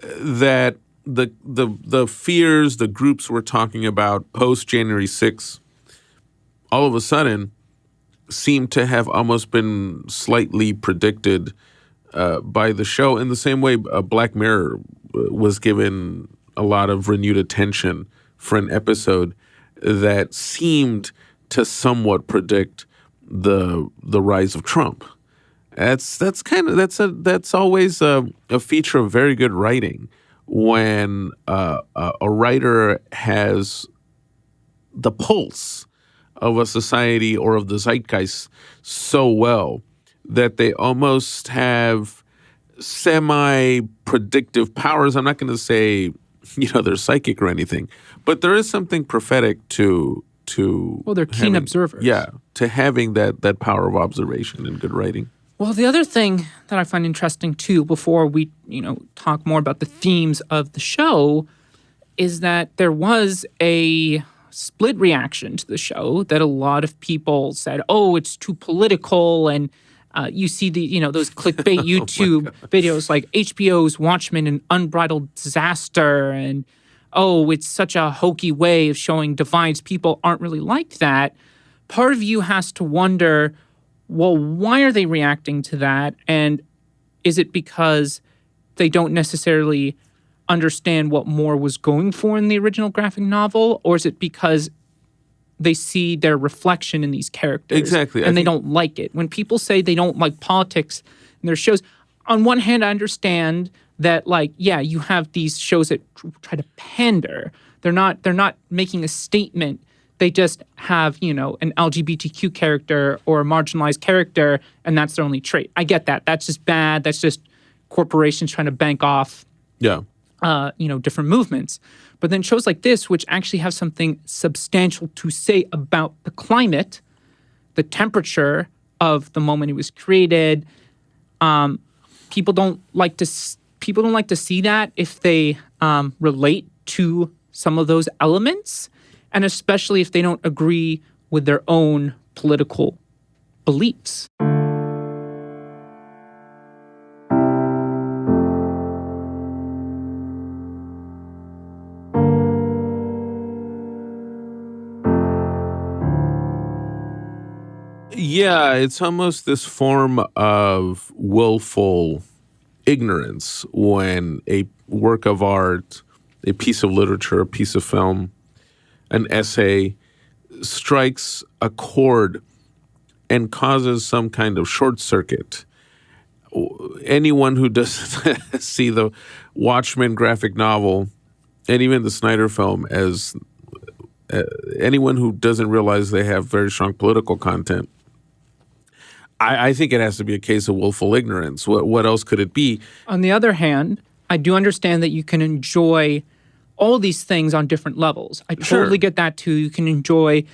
[SPEAKER 1] that the fears the groups were talking about post January 6th, all of a sudden, seem to have almost been slightly predicted by the show. In the same way, Black Mirror was given a lot of renewed attention for an episode that seemed to somewhat predict the rise of Trump. That's always a feature of very good writing when a writer has the pulse of a society or of the zeitgeist so well that they almost have semi-predictive powers. I'm not going to say, they're psychic or anything, but there is something prophetic to
[SPEAKER 2] Well, they're keen observers.
[SPEAKER 1] Yeah, to having that power of observation in good writing.
[SPEAKER 2] Well, the other thing that I find interesting too, before we, talk more about the themes of the show, is that there was a split reaction to the show that a lot of people said, "Oh, it's too political," and you see those clickbait YouTube videos like HBO's Watchmen, an unbridled disaster, and oh, it's such a hokey way of showing divides. People aren't really like that. Part of you has to wonder, well, why are they reacting to that? And is it because they don't necessarily understand what Moore was going for in the original graphic novel? Or is it because they see their reflection in these characters?
[SPEAKER 1] Exactly.
[SPEAKER 2] And they don't like it. When people say they don't like politics in their shows, on one hand, I understand that, you have these shows that try to pander. They're not making a statement. They just have, an LGBTQ character or a marginalized character, and that's their only trait. I get that. That's just bad. That's just corporations trying to bank off, different movements. But then shows like this, which actually have something substantial to say about the climate, the temperature of the moment it was created, people don't like to see that if they relate to some of those elements. And especially if they don't agree with their own political beliefs.
[SPEAKER 1] Yeah, it's almost this form of willful ignorance when a work of art, a piece of literature, a piece of film, an essay strikes a chord and causes some kind of short circuit. Anyone who doesn't see the Watchmen graphic novel and even the Snyder film as anyone who doesn't realize they have very strong political content, I think it has to be a case of willful ignorance. What else could it be?
[SPEAKER 2] On the other hand, I do understand that you can enjoy all these things on different levels. I totally get that too. You can enjoy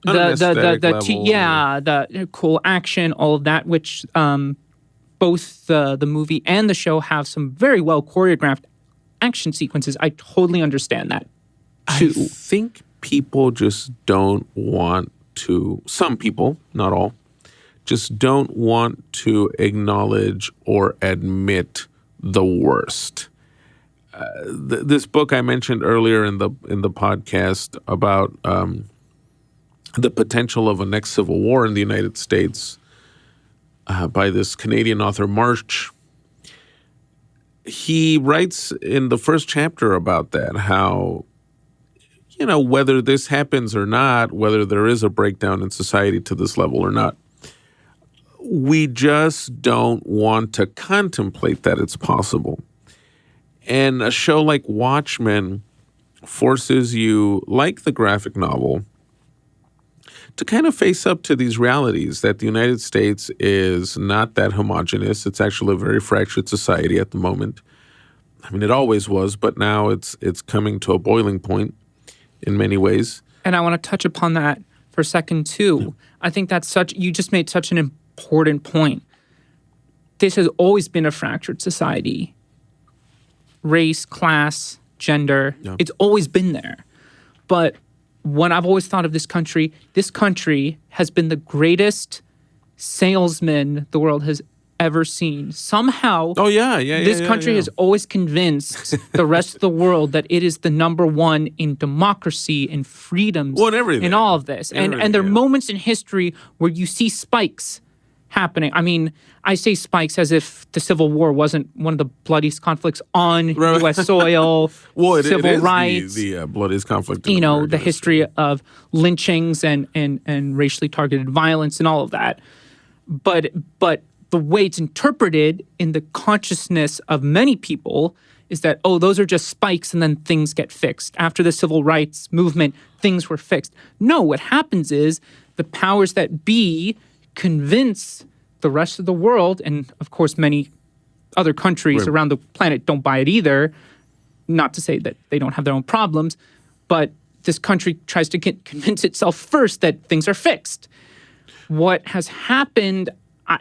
[SPEAKER 2] the cool action, all of that, which both the movie and the show have some very well choreographed action sequences. I totally understand that too.
[SPEAKER 1] I think people just don't want to, some people, not all, just don't want to acknowledge or admit the worst. This book I mentioned earlier in the podcast about the potential of a next civil war in the United States by this Canadian author March. He writes in the first chapter about that, how, whether this happens or not, whether there is a breakdown in society to this level or not, we just don't want to contemplate that it's possible. And a show like Watchmen forces you, like the graphic novel, to kind of face up to these realities that the United States is not that homogenous. It's actually a very fractured society at the moment. I mean, it always was, but now it's coming to a boiling point in many ways.
[SPEAKER 2] And I want to touch upon that for a second, too. Yeah. I think you just made such an important point. This has always been a fractured society. Race, class, gender, it's always been there. But when I've always thought of this country has been the greatest salesman the world has ever seen. Somehow,
[SPEAKER 1] Oh yeah,
[SPEAKER 2] this country has always convinced the rest of the world that it is the number one in democracy and freedoms
[SPEAKER 1] Well, and everything.
[SPEAKER 2] in all of this. And there are moments in history where you see spikes happening. I mean, I say spikes as if the Civil War wasn't one of the bloodiest conflicts on U.S. soil,
[SPEAKER 1] well,
[SPEAKER 2] civil
[SPEAKER 1] it is
[SPEAKER 2] rights.
[SPEAKER 1] the bloodiest conflict in
[SPEAKER 2] you know,
[SPEAKER 1] American
[SPEAKER 2] the history of lynchings and racially targeted violence and all of that. But the way it's interpreted in the consciousness of many people is that, oh, those are just spikes and then things get fixed. After the civil rights movement, things were fixed. No, what happens is the powers that be convince the rest of the world, and of course many other countries around the planet don't buy it either, not to say that they don't have their own problems, but this country tries to convince itself first that things are fixed. What has happened,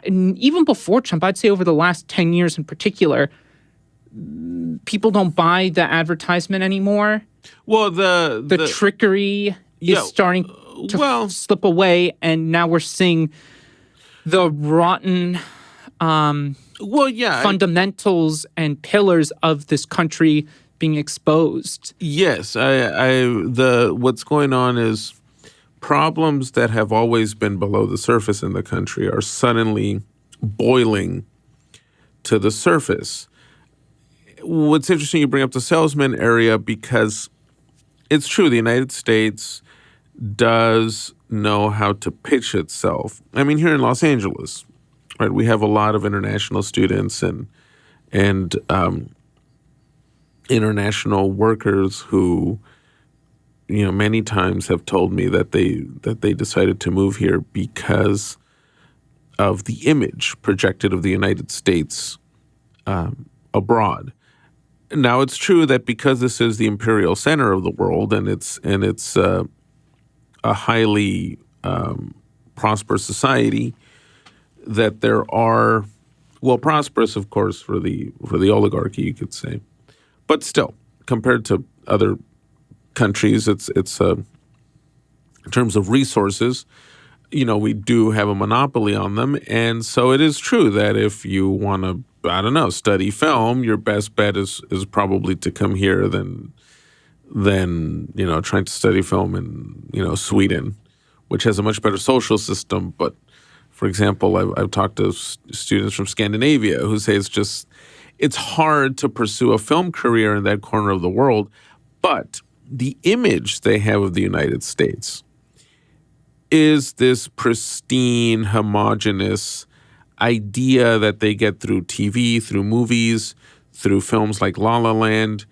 [SPEAKER 2] even before Trump, I'd say over the last 10 years in particular, people don't buy the advertisement anymore.
[SPEAKER 1] Well, the
[SPEAKER 2] trickery is starting to slip away, and now we're seeing the rotten fundamentals and pillars of this country being exposed.
[SPEAKER 1] Yes, what's going on is problems that have always been below the surface in the country are suddenly boiling to the surface. What's interesting, you bring up the salesman area because it's true, the United States does know how to pitch itself. I mean, here in Los Angeles, right, we have a lot of international students and international workers who, you know, many times have told me that they decided to move here because of the image projected of the United States abroad. Now, it's true that because this is the imperial center of the world and it's a highly prosperous society, that there are, well, prosperous, of course, for the oligarchy, you could say, but still, compared to other countries, it's in terms of resources, you know, we do have a monopoly on them. And so it is true that if you want to, I don't know, study film, your best bet is probably to come here than you know, trying to study film in, you know, Sweden, which has a much better social system. But for example, I've talked to students from Scandinavia who say it's hard to pursue a film career in that corner of the world, but the image they have of the United States is this pristine, homogenous idea that they get through TV, through movies, through films like La La Land.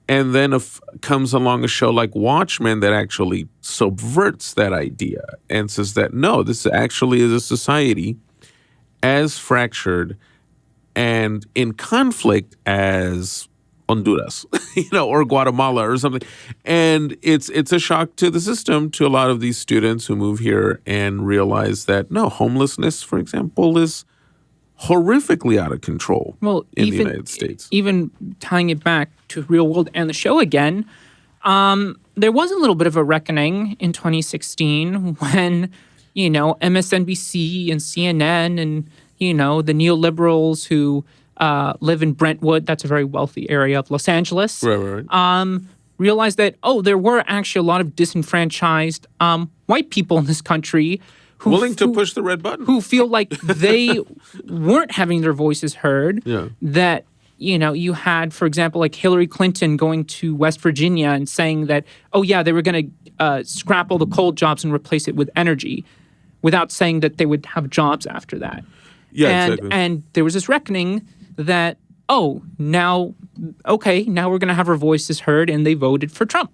[SPEAKER 1] And then comes along a show like Watchmen that actually subverts that idea and says that, no, this actually is a society as fractured and in conflict as Honduras, you know, or Guatemala or something. And it's a shock to the system, to a lot of these students who move here and realize that, no, homelessness, for example, is horrifically out of control in the United States. Even
[SPEAKER 2] tying it back to real world and the show again, there was a little bit of a reckoning in 2016 when, you know, MSNBC and CNN and, you know, the neoliberals who live in Brentwood, that's a very wealthy area of Los Angeles, realized that, oh, there were actually a lot of disenfranchised white people in this country
[SPEAKER 1] willing to push the red button,
[SPEAKER 2] who feel like they weren't having their voices heard.
[SPEAKER 1] Yeah.
[SPEAKER 2] That, you know, you had, for example, like Hillary Clinton going to West Virginia and saying that, oh yeah, they were going to scrap all the coal jobs and replace it with energy, without saying that they would have jobs after that.
[SPEAKER 1] Yeah, exactly.
[SPEAKER 2] And there was this reckoning that, oh, now we're going to have our voices heard, and they voted for Trump.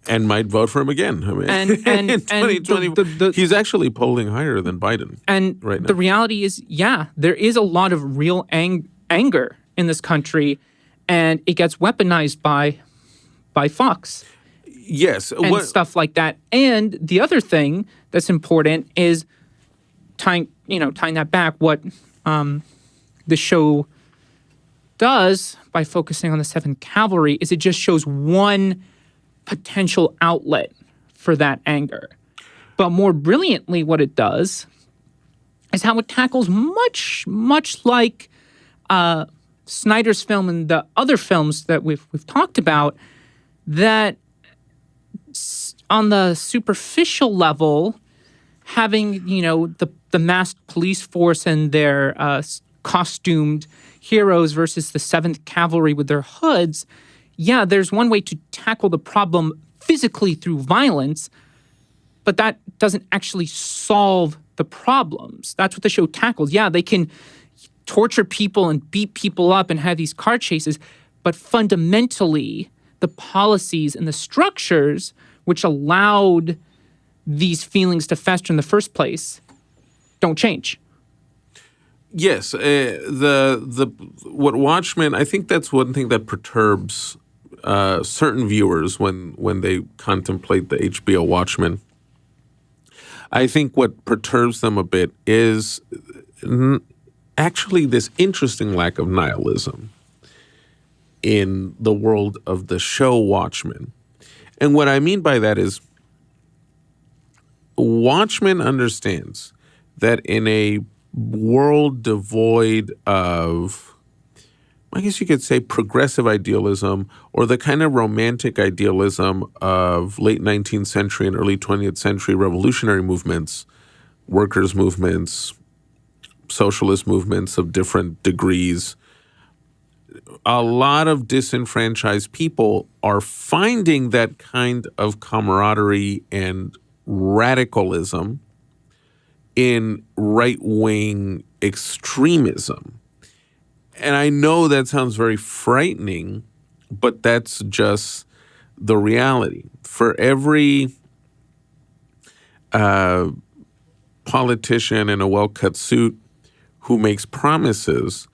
[SPEAKER 1] And might vote for him again. I mean,
[SPEAKER 2] and
[SPEAKER 1] in 2020, he's actually polling higher than Biden.
[SPEAKER 2] And
[SPEAKER 1] right now.
[SPEAKER 2] The reality is, yeah, there is a lot of real anger in this country, and it gets weaponized by Fox.
[SPEAKER 1] Yes.
[SPEAKER 2] And stuff like that. And the other thing that's important is tying that back, what the show does by focusing on the 7th Cavalry is it just shows one potential outlet for that anger. But more brilliantly, what it does is how it tackles much like Snyder's film and the other films that we've talked about, that on the superficial level, having the masked police force and their costumed heroes versus the 7th Cavalry with their hoods, yeah, there's one way to tackle the problem physically through violence, but that doesn't actually solve the problems. That's what the show tackles. Yeah, they can torture people and beat people up and have these car chases, but fundamentally, the policies and the structures which allowed these feelings to fester in the first place don't change.
[SPEAKER 1] Yes, what Watchmen, I think that's one thing that perturbs certain viewers when they contemplate the HBO Watchmen. I think what perturbs them a bit is actually this interesting lack of nihilism in the world of the show Watchmen. And what I mean by that is Watchmen understands that in a world devoid of, I guess you could say, progressive idealism or the kind of romantic idealism of late 19th century and early 20th century revolutionary movements, workers' movements, socialist movements of different degrees, a lot of disenfranchised people are finding that kind of camaraderie and radicalism in right-wing extremism. And I know that sounds very frightening, but that's just the reality. For every politician in a well-cut suit who makes promises,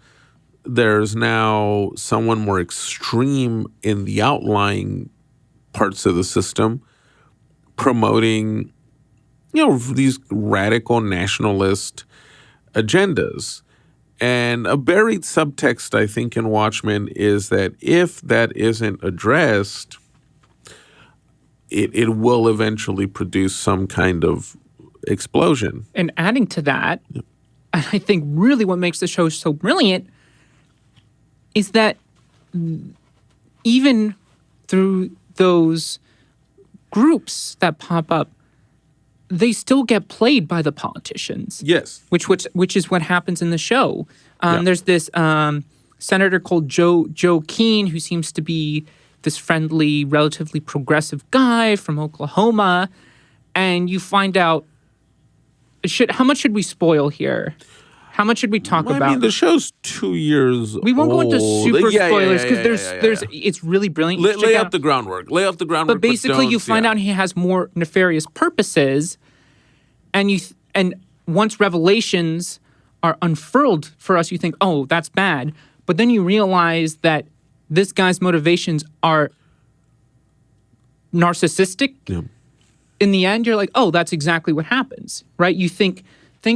[SPEAKER 1] there's now someone more extreme in the outlying parts of the system promoting, these radical nationalist agendas. And a buried subtext, I think, in Watchmen is that if that isn't addressed, it will eventually produce some kind of explosion.
[SPEAKER 2] And adding to that, and I think really what makes the show so brilliant is that even through those groups that pop up, they still get played by the politicians.
[SPEAKER 1] Yes.
[SPEAKER 2] Which is what happens in the show. There's this senator called Joe Keene, who seems to be this friendly, relatively progressive guy from Oklahoma. And you find out, how much should we spoil here? How much should we talk about?
[SPEAKER 1] I mean, the show's 2 years old.
[SPEAKER 2] We won't go into super spoilers because it's really brilliant.
[SPEAKER 1] Lay out the groundwork.
[SPEAKER 2] But basically, you find out he has more nefarious purposes, and once revelations are unfurled for us, you think, oh, that's bad. But then you realize that this guy's motivations are narcissistic.
[SPEAKER 1] Yeah.
[SPEAKER 2] In the end, you're like, oh, that's exactly what happens, right? You think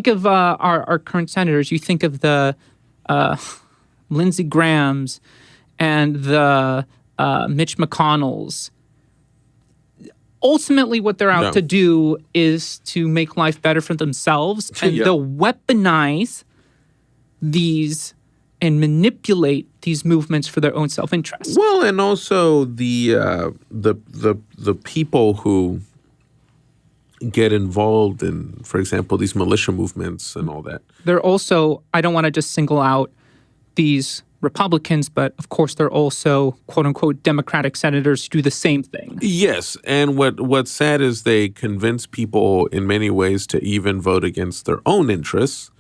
[SPEAKER 2] of our current senators. You think of the Lindsey Grahams and the Mitch McConnells. Ultimately, what they're out to do is to make life better for themselves, and they'll weaponize these and manipulate these movements for their own self-interest.
[SPEAKER 1] Well, and also the people who get involved in, for example, these militia movements and all that.
[SPEAKER 2] They're also, I don't want to just single out these Republicans, but of course they're also quote-unquote Democratic senators who do the same thing.
[SPEAKER 1] Yes, and what's sad is they convince people in many ways to even vote against their own interests,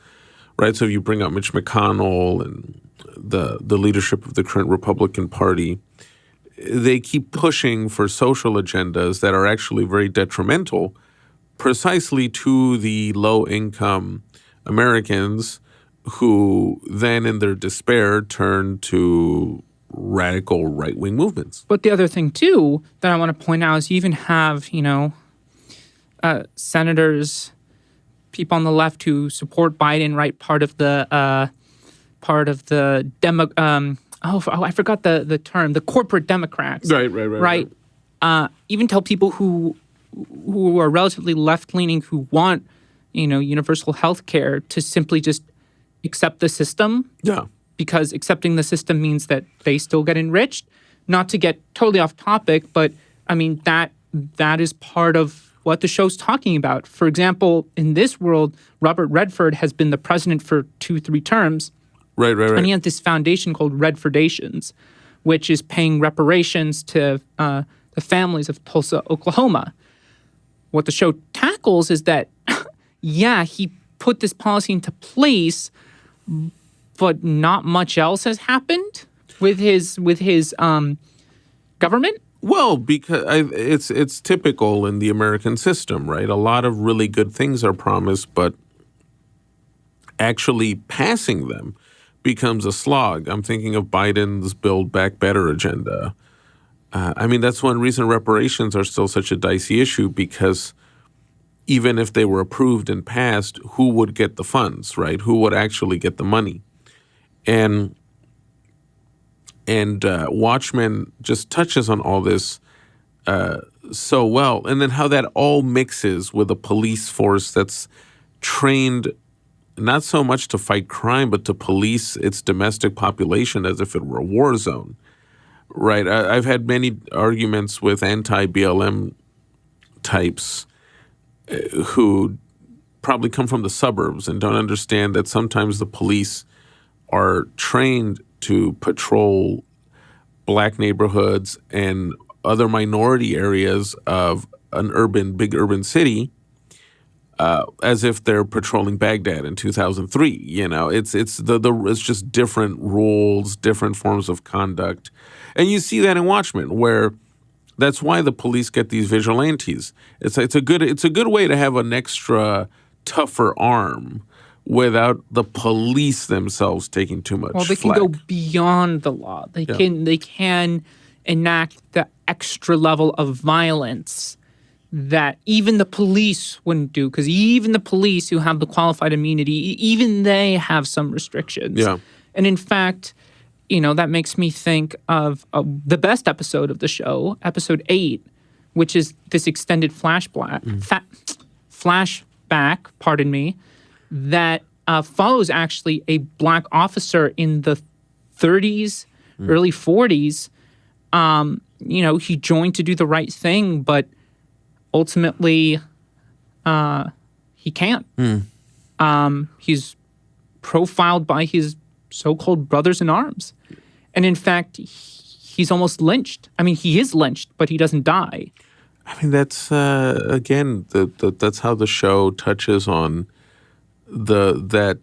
[SPEAKER 1] right? So if you bring up Mitch McConnell and the leadership of the current Republican Party, they keep pushing for social agendas that are actually very detrimental precisely to the low-income Americans who then, in their despair, turn to radical right-wing movements.
[SPEAKER 2] But the other thing, too, that I want to point out is you even have, senators, people on the left who support Biden, right? Part of the I forgot the term, the corporate Democrats.
[SPEAKER 1] Right.
[SPEAKER 2] Even tell people who are relatively left-leaning, who want, universal health care to simply just accept the system.
[SPEAKER 1] Yeah.
[SPEAKER 2] Because accepting the system means that they still get enriched. Not to get totally off topic, but I mean, that is part of what the show's talking about. For example, in this world, Robert Redford has been the president for 2-3 terms.
[SPEAKER 1] Right.
[SPEAKER 2] And he has this foundation called Redfordations, which is paying reparations to the families of Tulsa, Oklahoma. What the show tackles is that, he put this policy into place, but not much else has happened with his government.
[SPEAKER 1] Well, because it's typical in the American system, right? A lot of really good things are promised, but actually passing them becomes a slog. I'm thinking of Biden's Build Back Better agenda. That's one reason reparations are still such a dicey issue, because even if they were approved and passed, who would get the funds, right? Who would actually get the money? And Watchmen just touches on all this so well. And then how that all mixes with a police force that's trained not so much to fight crime, but to police its domestic population as if it were a war zone, right? I've had many arguments with anti-BLM types who probably come from the suburbs and don't understand that sometimes the police are trained to patrol black neighborhoods and other minority areas of an big urban city as if they're patrolling Baghdad in 2003. It's just different rules, different forms of conduct. And you see that in Watchmen, where that's why the police get these vigilantes. It's a good way to have an extra tougher arm without the police themselves taking too much
[SPEAKER 2] Well, they
[SPEAKER 1] flack.
[SPEAKER 2] can go beyond the law. They can enact the extra level of violence that even the police wouldn't do, because even the police who have the qualified immunity, even they have some restrictions.
[SPEAKER 1] Yeah.
[SPEAKER 2] And in fact, that makes me think of the best episode of the show, episode 8, which is this extended flashback, that follows actually a black officer in the 30s, early 40s. He joined to do the right thing, but ultimately he can't. He's profiled by his so-called brothers in arms. And in fact, he's almost lynched. He is lynched, but he doesn't die.
[SPEAKER 1] That's, again, that's how the show touches on that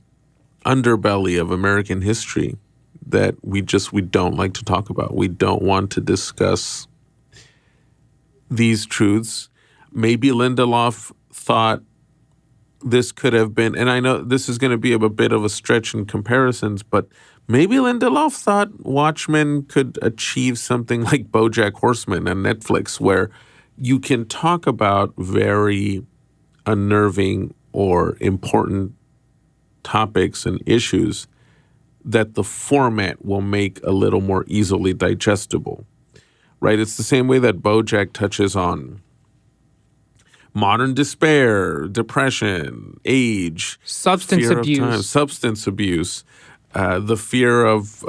[SPEAKER 1] underbelly of American history that we don't like to talk about. We don't want to discuss these truths. Maybe Lindelof thought this could have been, and I know this is going to be a bit of a stretch in comparisons, but maybe Lindelof thought Watchmen could achieve something like BoJack Horseman on Netflix, where you can talk about very unnerving or important topics and issues that the format will make a little more easily digestible, right? It's the same way that BoJack touches on modern despair, depression, age,
[SPEAKER 2] substance
[SPEAKER 1] fear
[SPEAKER 2] abuse,
[SPEAKER 1] of time, substance abuse, the fear of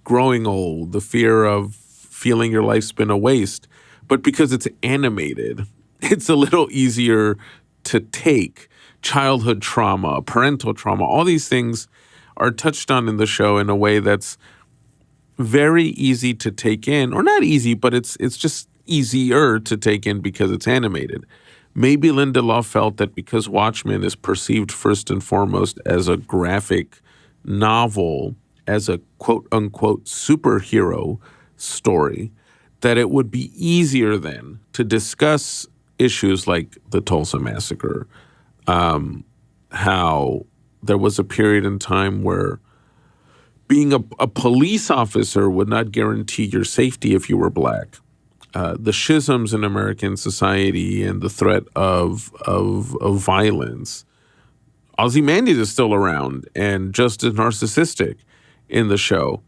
[SPEAKER 1] growing old, the fear of feeling your life's been a waste. But because it's animated, it's a little easier to take. Childhood trauma, parental trauma, all these things are touched on in the show in a way that's very easy to take in, or not easy, but it's just easier to take in because it's animated. Maybe Lindelof felt that because Watchmen is perceived first and foremost as a graphic novel, as a quote-unquote superhero story, that it would be easier then to discuss issues like the Tulsa Massacre, how there was a period in time where being a police officer would not guarantee your safety if you were black. The schisms in American society and the threat of violence. Ozymandias is still around and just as narcissistic in the show.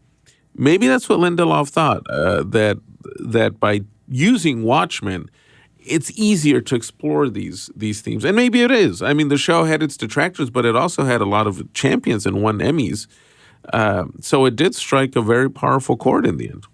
[SPEAKER 1] Maybe that's what Lindelof thought, that by using Watchmen it's easier to explore these themes. And maybe it is. I mean, the show had its detractors, but it also had a lot of champions and won Emmys. So it did strike a very powerful chord in the end.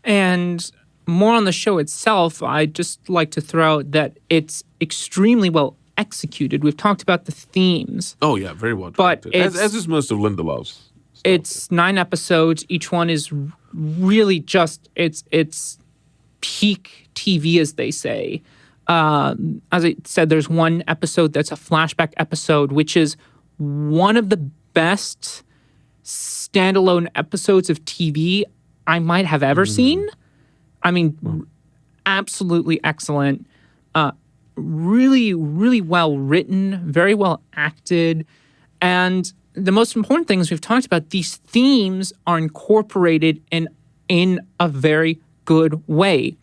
[SPEAKER 2] And more on the show itself, I'd just like to throw out that it's extremely well executed. We've talked about the themes.
[SPEAKER 1] Oh, yeah, very well
[SPEAKER 2] But
[SPEAKER 1] directed. As is most of Lindelof's stuff.
[SPEAKER 2] It's 9 episodes. Each one is really just, it's peak TV, as they say. As I said, there's one episode that's a flashback episode, which is one of the best standalone episodes of TV I might have ever seen. I mean, absolutely excellent. Really, really well written, very well acted. And the most important thing is we've talked about these themes are incorporated in a very good way.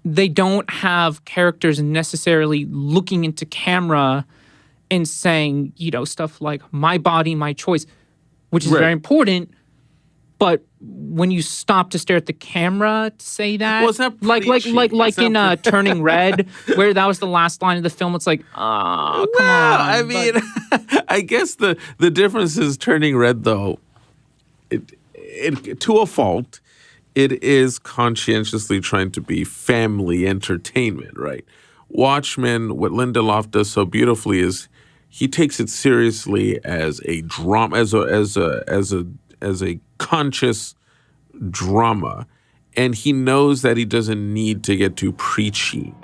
[SPEAKER 2] They don't have characters necessarily looking into camera and saying, stuff like my body, my choice, which is very important. But when you stop to stare at the camera to say that, like in Turning Red, where that was the last line of the film, it's like, oh, come on.
[SPEAKER 1] I mean, I guess the difference is Turning Red, though, it to a fault, it is conscientiously trying to be family entertainment, right? Watchmen, what Lindelof does so beautifully is he takes it seriously as a drama, as a conscious drama, and he knows that he doesn't need to get too preachy.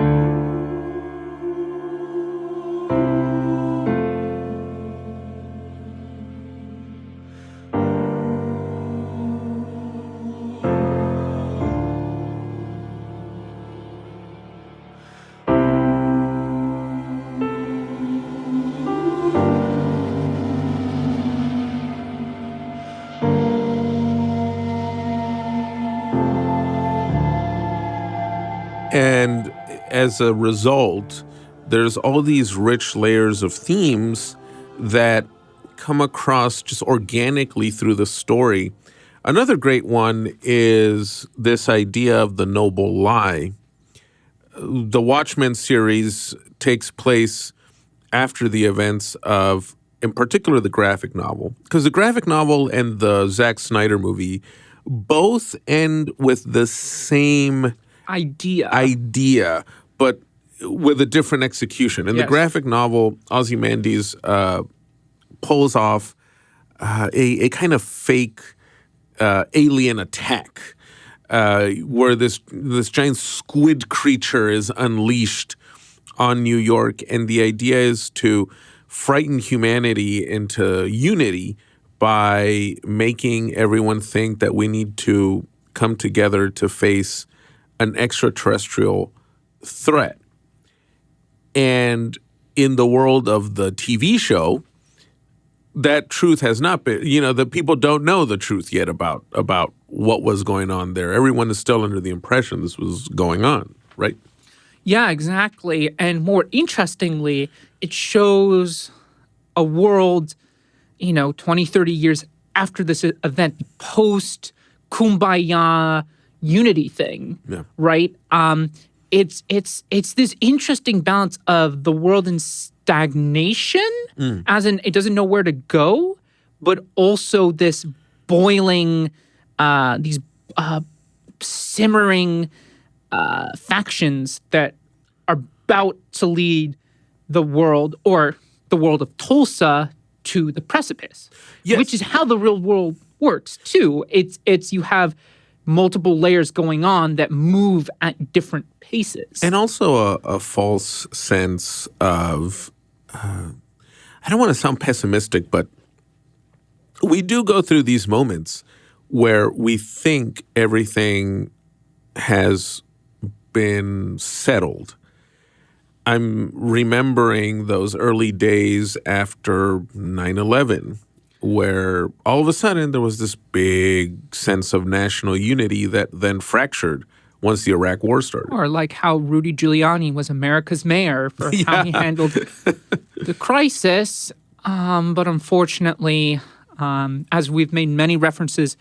[SPEAKER 1] And as a result, there's all these rich layers of themes that come across just organically through the story. Another great one is this idea of the noble lie. The Watchmen series takes place after the events of, in particular, the graphic novel. Because the graphic novel and the Zack Snyder movie both end with the same idea, but with a different execution. In the graphic novel, Ozymandias pulls off a kind of fake alien attack where this giant squid creature is unleashed on New York, and the idea is to frighten humanity into unity by making everyone think that we need to come together to face an extraterrestrial threat. And in the world of the TV show, that truth has not been, the people don't know the truth yet about what was going on there. Everyone is still under the impression this was going on, right?
[SPEAKER 2] Yeah, exactly. And more interestingly, it shows a world, 20, 30 years after this event, post Kumbaya unity thing, right? It's this interesting balance of the world in stagnation, as in it doesn't know where to go, but also this boiling, these simmering factions that are about to lead the world, or the world of Tulsa, to the precipice, which is how the real world works too. It's you have multiple layers going on that move at different paces.
[SPEAKER 1] And also a false sense of, I don't want to sound pessimistic, but we do go through these moments where we think everything has been settled. I'm remembering those early days after 9/11, where all of a sudden there was this big sense of national unity that then fractured once the Iraq War started.
[SPEAKER 2] Or like how Rudy Giuliani was America's mayor for how he handled the crisis. But unfortunately, as we've made many references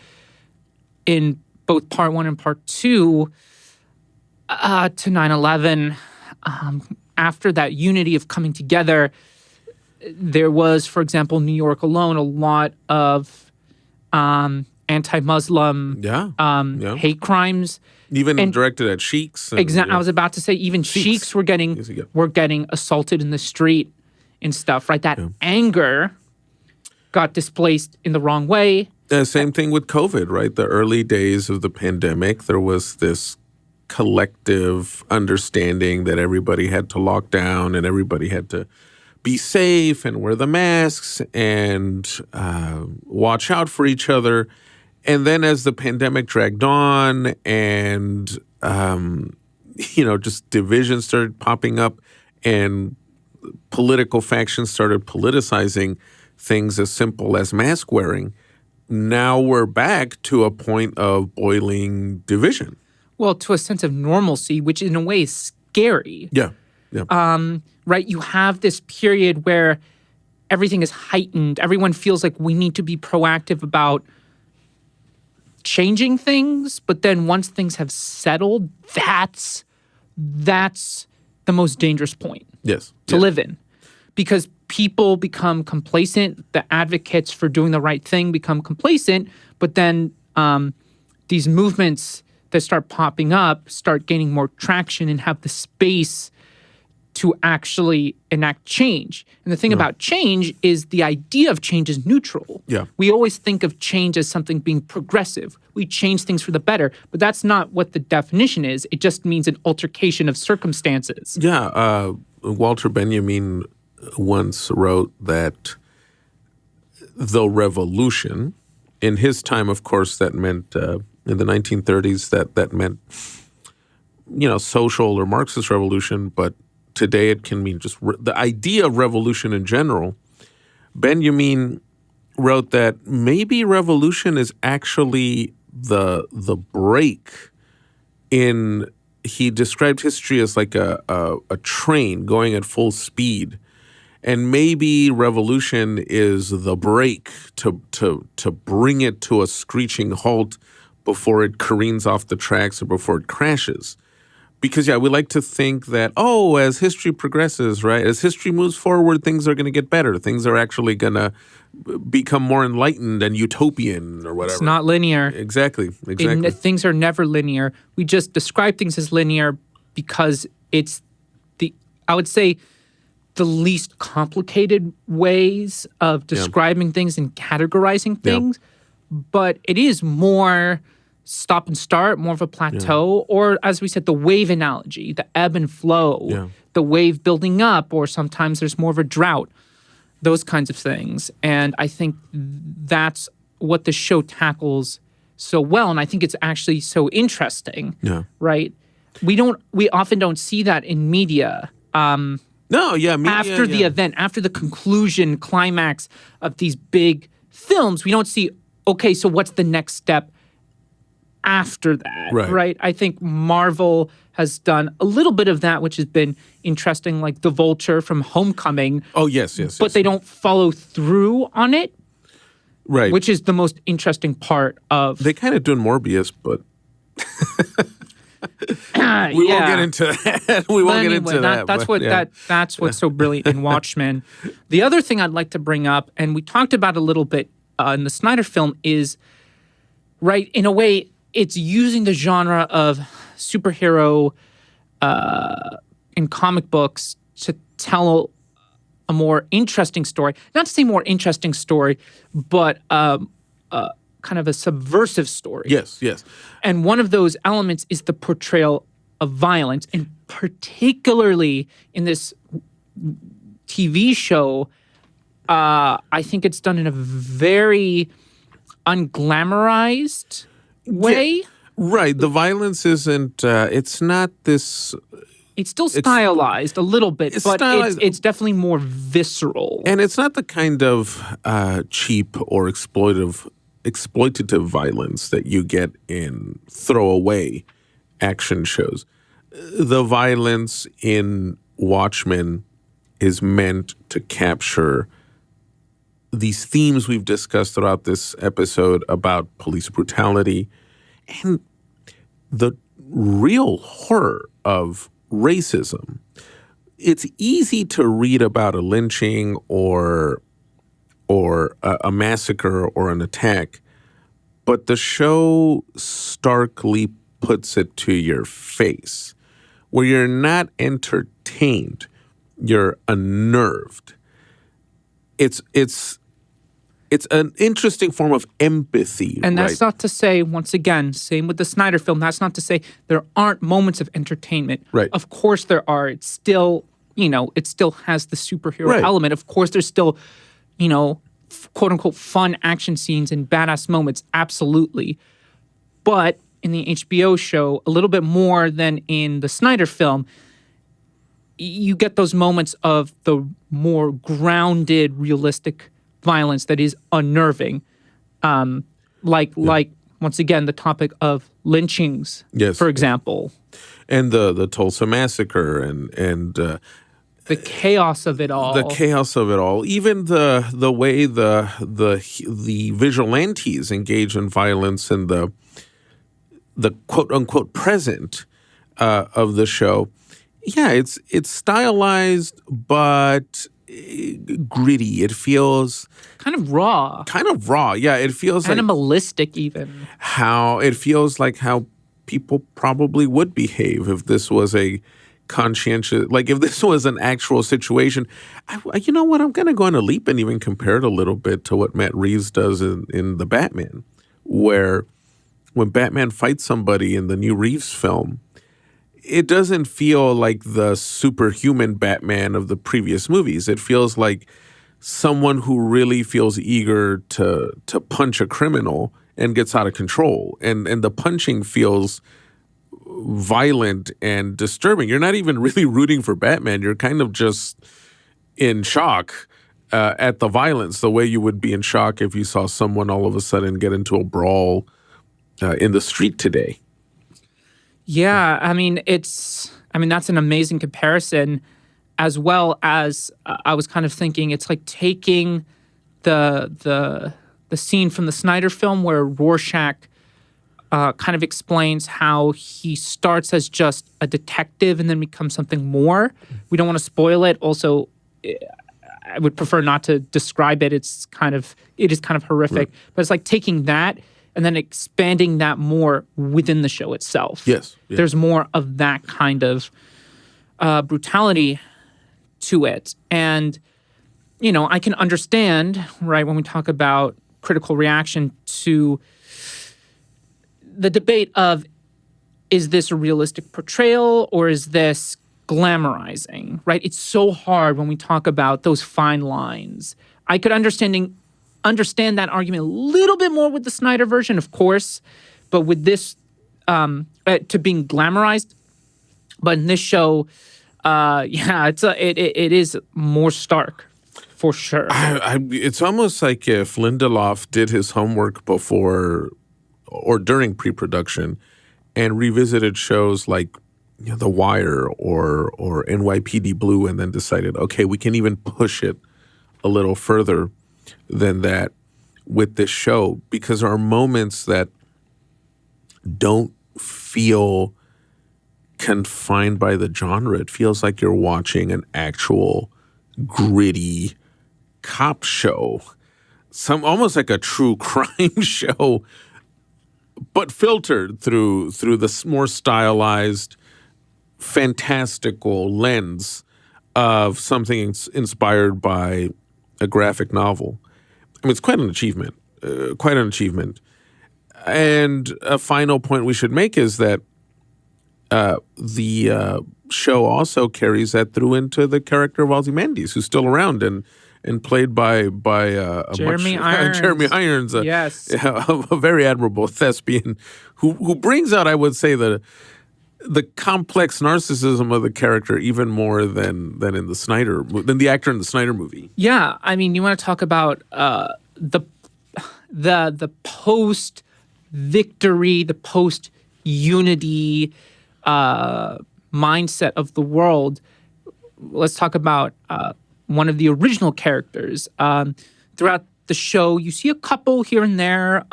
[SPEAKER 2] in both part 1 and part 2, to 9/11, after that unity of coming together, there was, for example, New York alone, a lot of anti-Muslim hate crimes.
[SPEAKER 1] Even directed at sheiks.
[SPEAKER 2] Exactly. I was about to say even sheiks were getting assaulted in the street and stuff, right? That anger got displaced in the wrong way.
[SPEAKER 1] Same thing with COVID, right? The early days of the pandemic, there was this collective understanding that everybody had to lock down and everybody had to be safe and wear the masks and watch out for each other. And then as the pandemic dragged on and, just divisions started popping up and political factions started politicizing things as simple as mask wearing, now we're back to a point of boiling division.
[SPEAKER 2] Well, to a sense of normalcy, which in a way is scary.
[SPEAKER 1] Yeah.
[SPEAKER 2] Right? You have this period where everything is heightened. Everyone feels like we need to be proactive about changing things. But then once things have settled, that's the most dangerous point to live in. Because people become complacent. The advocates for doing the right thing become complacent. But then these movements that start popping up start gaining more traction and have the space to actually enact change. And the thing about change is the idea of change is neutral.
[SPEAKER 1] Yeah.
[SPEAKER 2] We always think of change as something being progressive. We change things for the better, but that's not what the definition is. It just means an altercation of circumstances.
[SPEAKER 1] Yeah. Walter Benjamin once wrote that the revolution, in his time, of course, that meant in the 1930s, that meant, social or Marxist revolution, but today it can mean just the idea of revolution in general. Benjamin wrote that maybe revolution is actually the break in, he described history as like a train going at full speed. And maybe revolution is the break to bring it to a screeching halt before it careens off the tracks or before it crashes. Because, we like to think that, as history progresses, right, as history moves forward, things are going to get better. Things are actually going to become more enlightened and utopian or whatever.
[SPEAKER 2] It's not linear.
[SPEAKER 1] Exactly.
[SPEAKER 2] Things are never linear. We just describe things as linear because it's I would say, the least complicated ways of describing things and categorizing things. But it is more stop and start, more of a plateau, or as we said, the wave analogy, the ebb and flow, the wave building up, or sometimes there's more of a drought, those kinds of things. And I think that's what the show tackles so well. And I think it's actually so interesting, right? We often don't see that in media. Media, after the event, after the conclusion, climax of these big films, we don't see, okay, so what's the next step after that, right? I think Marvel has done a little bit of that, which has been interesting, like The Vulture from Homecoming.
[SPEAKER 1] Oh, yes.
[SPEAKER 2] But they don't follow through on it,
[SPEAKER 1] right?
[SPEAKER 2] Which is the most interesting part of...
[SPEAKER 1] They kind of do in Morbius, but... we won't get into that.
[SPEAKER 2] That's what's so brilliant in Watchmen. The other thing I'd like to bring up, and we talked about a little bit in the Snyder film, is, right, in a way, it's using the genre of superhero in comic books to tell a more interesting story. Not to say more interesting story, but kind of a subversive story.
[SPEAKER 1] Yes.
[SPEAKER 2] And one of those elements is the portrayal of violence, and particularly in this TV show, I think it's done in a very unglamorized way.
[SPEAKER 1] Yeah, right. The violence isn't, it's not this...
[SPEAKER 2] It's still stylized a little bit, but it's definitely more visceral.
[SPEAKER 1] And it's not the kind of cheap or exploitative violence that you get in throwaway action shows. The violence in Watchmen is meant to capture these themes we've discussed throughout this episode about police brutality and the real horror of racism. It's easy to read about a lynching or a massacre or an attack, but the show starkly puts it to your face, where you're not entertained, you're unnerved. It's an interesting form of empathy.
[SPEAKER 2] And that's not to say, once again, same with the Snyder film, that's not to say there aren't moments of entertainment.
[SPEAKER 1] Right.
[SPEAKER 2] Of course there are. It's still, it still has the superhero element. Of course there's still, quote unquote fun action scenes and badass moments. Absolutely. But in the HBO show, a little bit more than in the Snyder film, you get those moments of the more grounded, realistic violence that is unnerving. Like once again, the topic of lynchings, for example.
[SPEAKER 1] And the Tulsa Massacre and
[SPEAKER 2] the chaos of it all.
[SPEAKER 1] The chaos of it all. Even the way the vigilantes engage in violence and the quote unquote present of the show. Yeah, it's stylized but gritty. It feels
[SPEAKER 2] kind of raw.
[SPEAKER 1] Yeah, it feels
[SPEAKER 2] animalistic even.
[SPEAKER 1] It feels like how people probably would behave if this was a conscientious, like if this was an actual situation. You know what? I'm going to go on a leap and even compare it a little bit to what Matt Reeves does in the Batman, where when Batman fights somebody in the new Reeves film, it doesn't feel like the superhuman Batman of the previous movies. It feels like someone who really feels eager to punch a criminal and gets out of control. And the punching feels violent and disturbing. You're not even really rooting for Batman. You're kind of just in shock at the violence, the way you would be in shock if you saw someone all of a sudden get into a brawl in the street today.
[SPEAKER 2] Yeah, I mean, that's an amazing comparison, as well as I was kind of thinking it's like taking the scene from the Snyder film where Rorschach kind of explains how he starts as just a detective and then becomes something more. We don't want to spoil it. Also, I would prefer not to describe it. It is kind of horrific. Right. But it's like taking that and then expanding that more within the show itself.
[SPEAKER 1] Yes.
[SPEAKER 2] There's more of that kind of brutality to it. And, I can understand, right, when we talk about critical reaction to the debate of, is this a realistic portrayal or is this glamorizing, right? It's so hard when we talk about those fine lines. I could understand that argument a little bit more with the Snyder version, of course, but with this to being glamorized. But in this show, it is more stark, for sure.
[SPEAKER 1] It's almost like if Lindelof did his homework before or during pre-production and revisited shows like The Wire or NYPD Blue and then decided, okay, we can even push it a little further than that with this show, because there are moments that don't feel confined by the genre. It feels like you're watching an actual gritty cop show, almost like a true crime show, but filtered through this more stylized, fantastical lens of something inspired by a graphic novel. I mean, it's quite an achievement. And a final point we should make is that the show also carries that through into the character of Ozymandias, who's still around and played by
[SPEAKER 2] Jeremy Irons.
[SPEAKER 1] Jeremy Irons,
[SPEAKER 2] yes,
[SPEAKER 1] a very admirable thespian who brings out, I would say, the complex narcissism of the character even more than the actor in the Snyder movie.
[SPEAKER 2] Yeah, I mean, you want to talk about the post victory, the post unity mindset of the world. Let's talk about one of the original characters. Throughout the show, you see a couple here and there.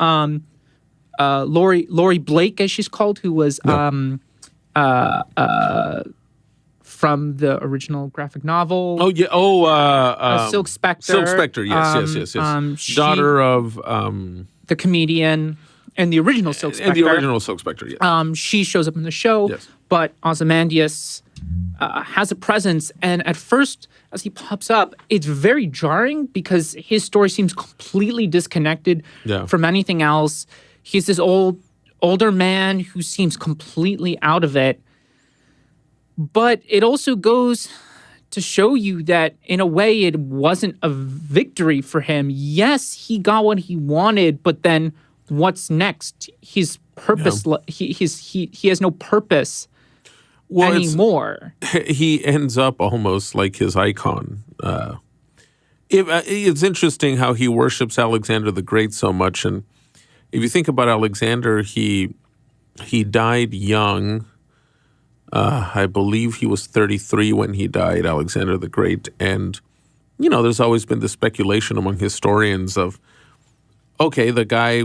[SPEAKER 2] Laurie Blake, as she's called, who was from the original graphic novel.
[SPEAKER 1] Oh yeah.
[SPEAKER 2] Silk Spectre.
[SPEAKER 1] Silk Spectre. Yes. Daughter of
[SPEAKER 2] the comedian and the original Silk Spectre.
[SPEAKER 1] and the original Silk Spectre. Yes.
[SPEAKER 2] She shows up in the show,
[SPEAKER 1] Yes.
[SPEAKER 2] but Ozymandias has a presence. And at first, as he pops up, it's very jarring because his story seems completely disconnected
[SPEAKER 1] Yeah.
[SPEAKER 2] from anything else. He's this older man who seems completely out of it. But it also goes to show you that, in a way, it wasn't a victory for him. Yes, he got what he wanted, but then what's next? His purpose, he has no purpose anymore.
[SPEAKER 1] He ends up almost like his icon. It's interesting how he worships Alexander the Great so much. And if you think about Alexander, he died young. I believe he was 33 when he died, Alexander the Great. And, there's always been the speculation among historians of, okay, the guy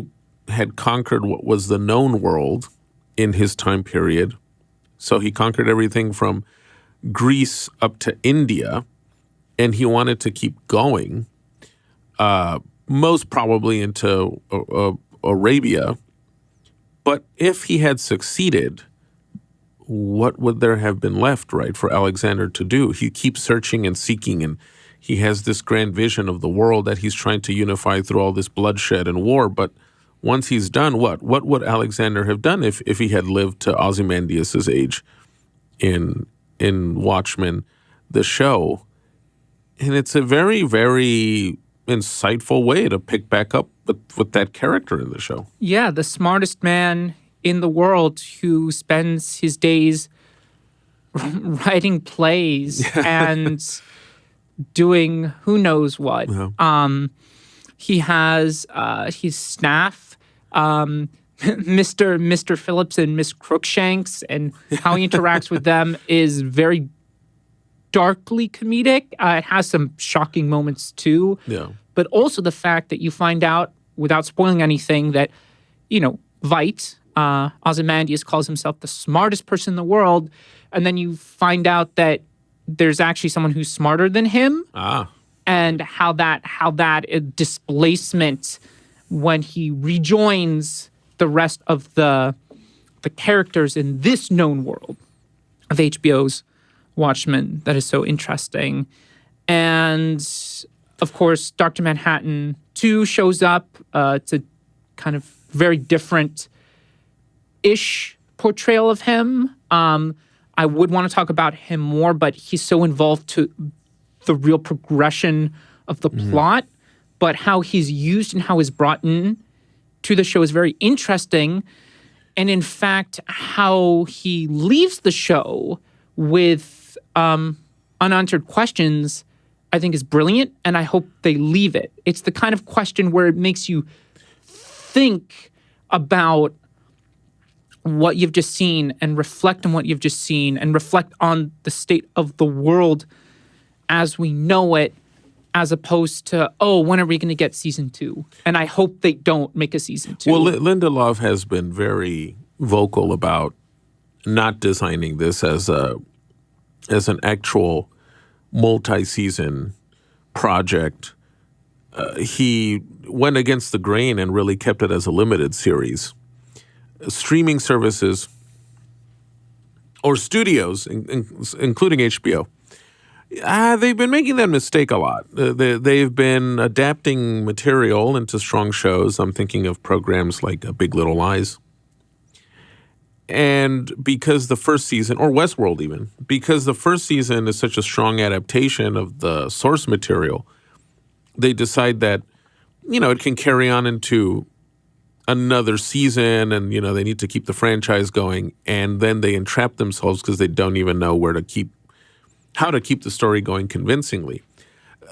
[SPEAKER 1] had conquered what was the known world in his time period. So he conquered everything from Greece up to India, and he wanted to keep going, most probably into Arabia. But if he had succeeded, what would there have been left, right, for Alexander to do? He keeps searching and seeking, and he has this grand vision of the world that he's trying to unify through all this bloodshed and war. But once he's done, what would Alexander have done if he had lived to Ozymandias' age in Watchmen, the show? And it's a very, very insightful way to pick back up with that character in the show.
[SPEAKER 2] Yeah, the smartest man in the world who spends his days writing plays and doing who knows what.
[SPEAKER 1] Yeah.
[SPEAKER 2] He has his staff, Mr. Phillips and Miss Crookshanks, and how he interacts with them is very darkly comedic. It has some shocking moments too.
[SPEAKER 1] Yeah.
[SPEAKER 2] But also the fact that you find out, without spoiling anything, that, Veidt, Ozymandias calls himself the smartest person in the world, and then you find out that there's actually someone who's smarter than him, and how that displacement when he rejoins the rest of the characters in this known world of HBO's Watchmen, that is so interesting. And of course, Dr. Manhattan 2 shows up. It's a kind of very different-ish portrayal of him. I would want to talk about him more, but he's so involved to the real progression of the plot. But how he's used and how he's brought in to the show is very interesting. And in fact, how he leaves the show with unanswered questions, I think is brilliant, and I hope they leave it. It's the kind of question where it makes you think about what you've just seen and reflect on what you've just seen and reflect on the state of the world as we know it, as opposed to, when are we going to get season 2? And I hope they don't make a season 2.
[SPEAKER 1] Well, Lindelof has been very vocal about not designing this as an actual multi-season project. He went against the grain and really kept it as a limited series. Streaming services or studios, including HBO, they've been making that mistake a lot. They've been adapting material into strong shows. I'm thinking of programs like Big Little Lies. And because the first season, or Westworld even, because the first season is such a strong adaptation of the source material, they decide that, it can carry on into another season and, they need to keep the franchise going. And then they entrap themselves because they don't even know how to keep the story going convincingly.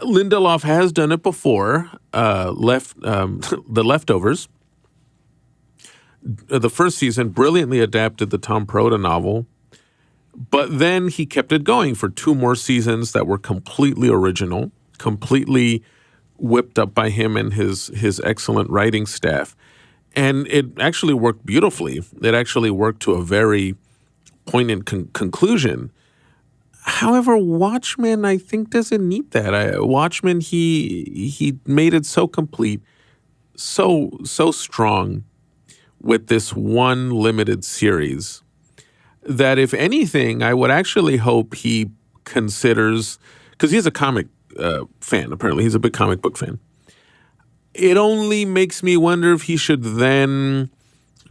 [SPEAKER 1] Lindelof has done it before, The Leftovers. The first season brilliantly adapted the Tom Perrotta novel, but then he kept it going for 2 more seasons that were completely original, completely whipped up by him and his excellent writing staff. And it actually worked beautifully. It actually worked to a very poignant conclusion. However, Watchmen, I think, doesn't need that. Watchmen, he made it so complete, so strong with this one limited series that, if anything, I would actually hope he considers, because he's a comic fan, apparently. He's a big comic book fan. It only makes me wonder if he should then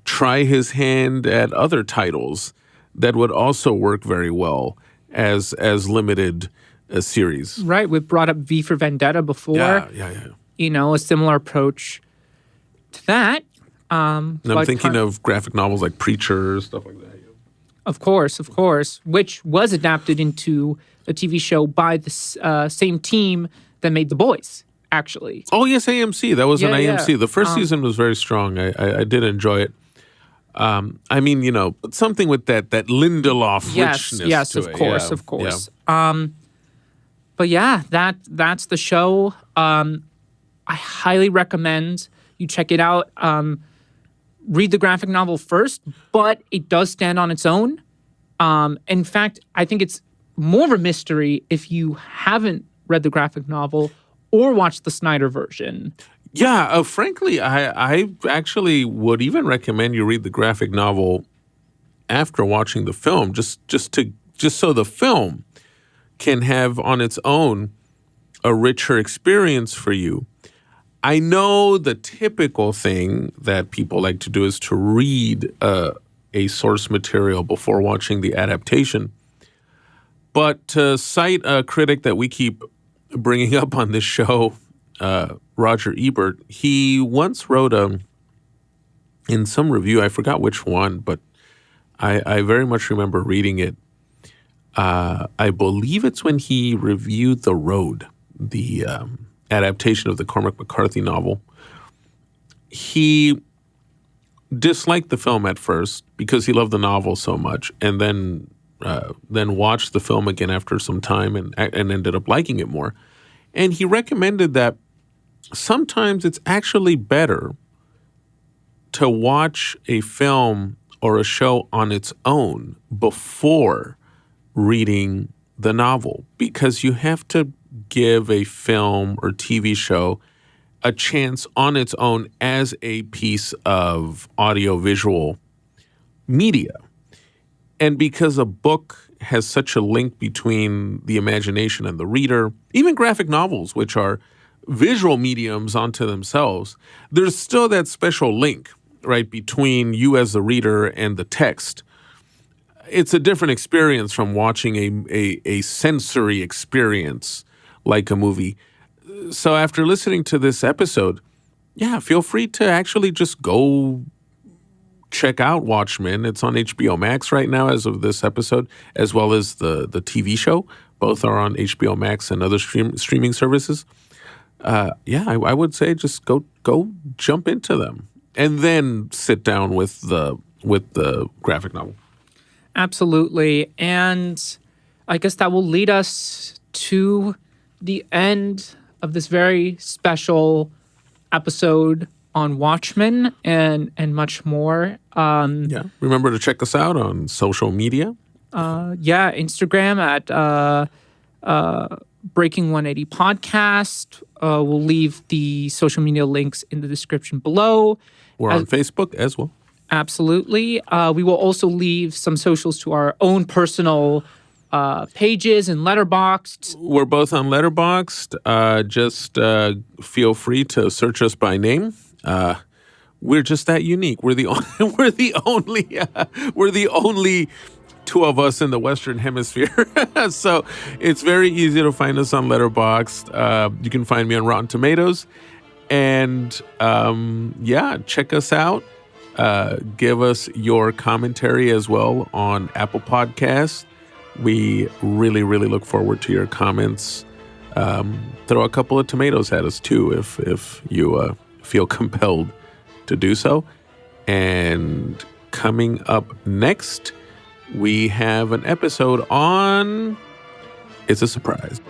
[SPEAKER 1] try his hand at other titles that would also work very well as limited series.
[SPEAKER 2] Right. We've brought up V for Vendetta before.
[SPEAKER 1] Yeah.
[SPEAKER 2] You know, a similar approach to that.
[SPEAKER 1] And I'm thinking of graphic novels like Preacher, stuff like that.
[SPEAKER 2] Of course, which was adapted into a TV show by the same team that made The Boys, actually.
[SPEAKER 1] Oh, yes, AMC. That was an AMC.
[SPEAKER 2] Yeah.
[SPEAKER 1] The first season was very strong. I did enjoy it. I mean, you know, something with that Lindelof richness
[SPEAKER 2] yes,
[SPEAKER 1] to
[SPEAKER 2] of
[SPEAKER 1] it.
[SPEAKER 2] course. But yeah, that's the show. I highly recommend you check it out. Read the graphic novel first, but it does stand on its own. In fact, I think it's more of a mystery if you haven't read the graphic novel or watched the Snyder version.
[SPEAKER 1] Yeah, frankly, I actually would even recommend you read the graphic novel after watching the film, just so the film can have on its own a richer experience for you. I know the typical thing that people like to do is to read a source material before watching the adaptation. But to cite a critic that we keep bringing up on this show, Roger Ebert, he once wrote in some review, I forgot which one, but I very much remember reading it. I believe it's when he reviewed The Road, the adaptation of the Cormac McCarthy novel. He disliked the film at first because he loved the novel so much, and then watched the film again after some time and ended up liking it more. And he recommended that sometimes it's actually better to watch a film or a show on its own before reading the novel, because you have to give a film or TV show a chance on its own as a piece of audiovisual media. And because a book has such a link between the imagination and the reader, even graphic novels, which are visual mediums unto themselves, there's still that special link, right, between you as the reader and the text. It's a different experience from watching a sensory experience like a movie. So after listening to this episode, yeah, feel free to actually just go check out Watchmen. It's on HBO Max right now as of this episode, as well as the TV show. Both are on HBO Max and other streaming services. I would say just go jump into them and then sit down with the graphic novel.
[SPEAKER 2] Absolutely. And I guess that will lead us to the end of this very special episode on Watchmen and much more.
[SPEAKER 1] Remember to check us out on social media.
[SPEAKER 2] Instagram at Breaking 180 Podcast. We'll leave the social media links in the description below.
[SPEAKER 1] We're on Facebook as well.
[SPEAKER 2] Absolutely. We will also leave some socials to our own personal pages and Letterboxd.
[SPEAKER 1] We're both on Letterboxd. Just feel free to search us by name. We're just that unique. We're the only two of us in the Western Hemisphere. So it's very easy to find us on Letterboxd. You can find me on Rotten Tomatoes. And check us out. Give us your commentary as well on Apple Podcasts. We really, really look forward to your comments. Throw a couple of tomatoes at us too if you feel compelled to do so. And coming up next, we have an episode on... It's a surprise.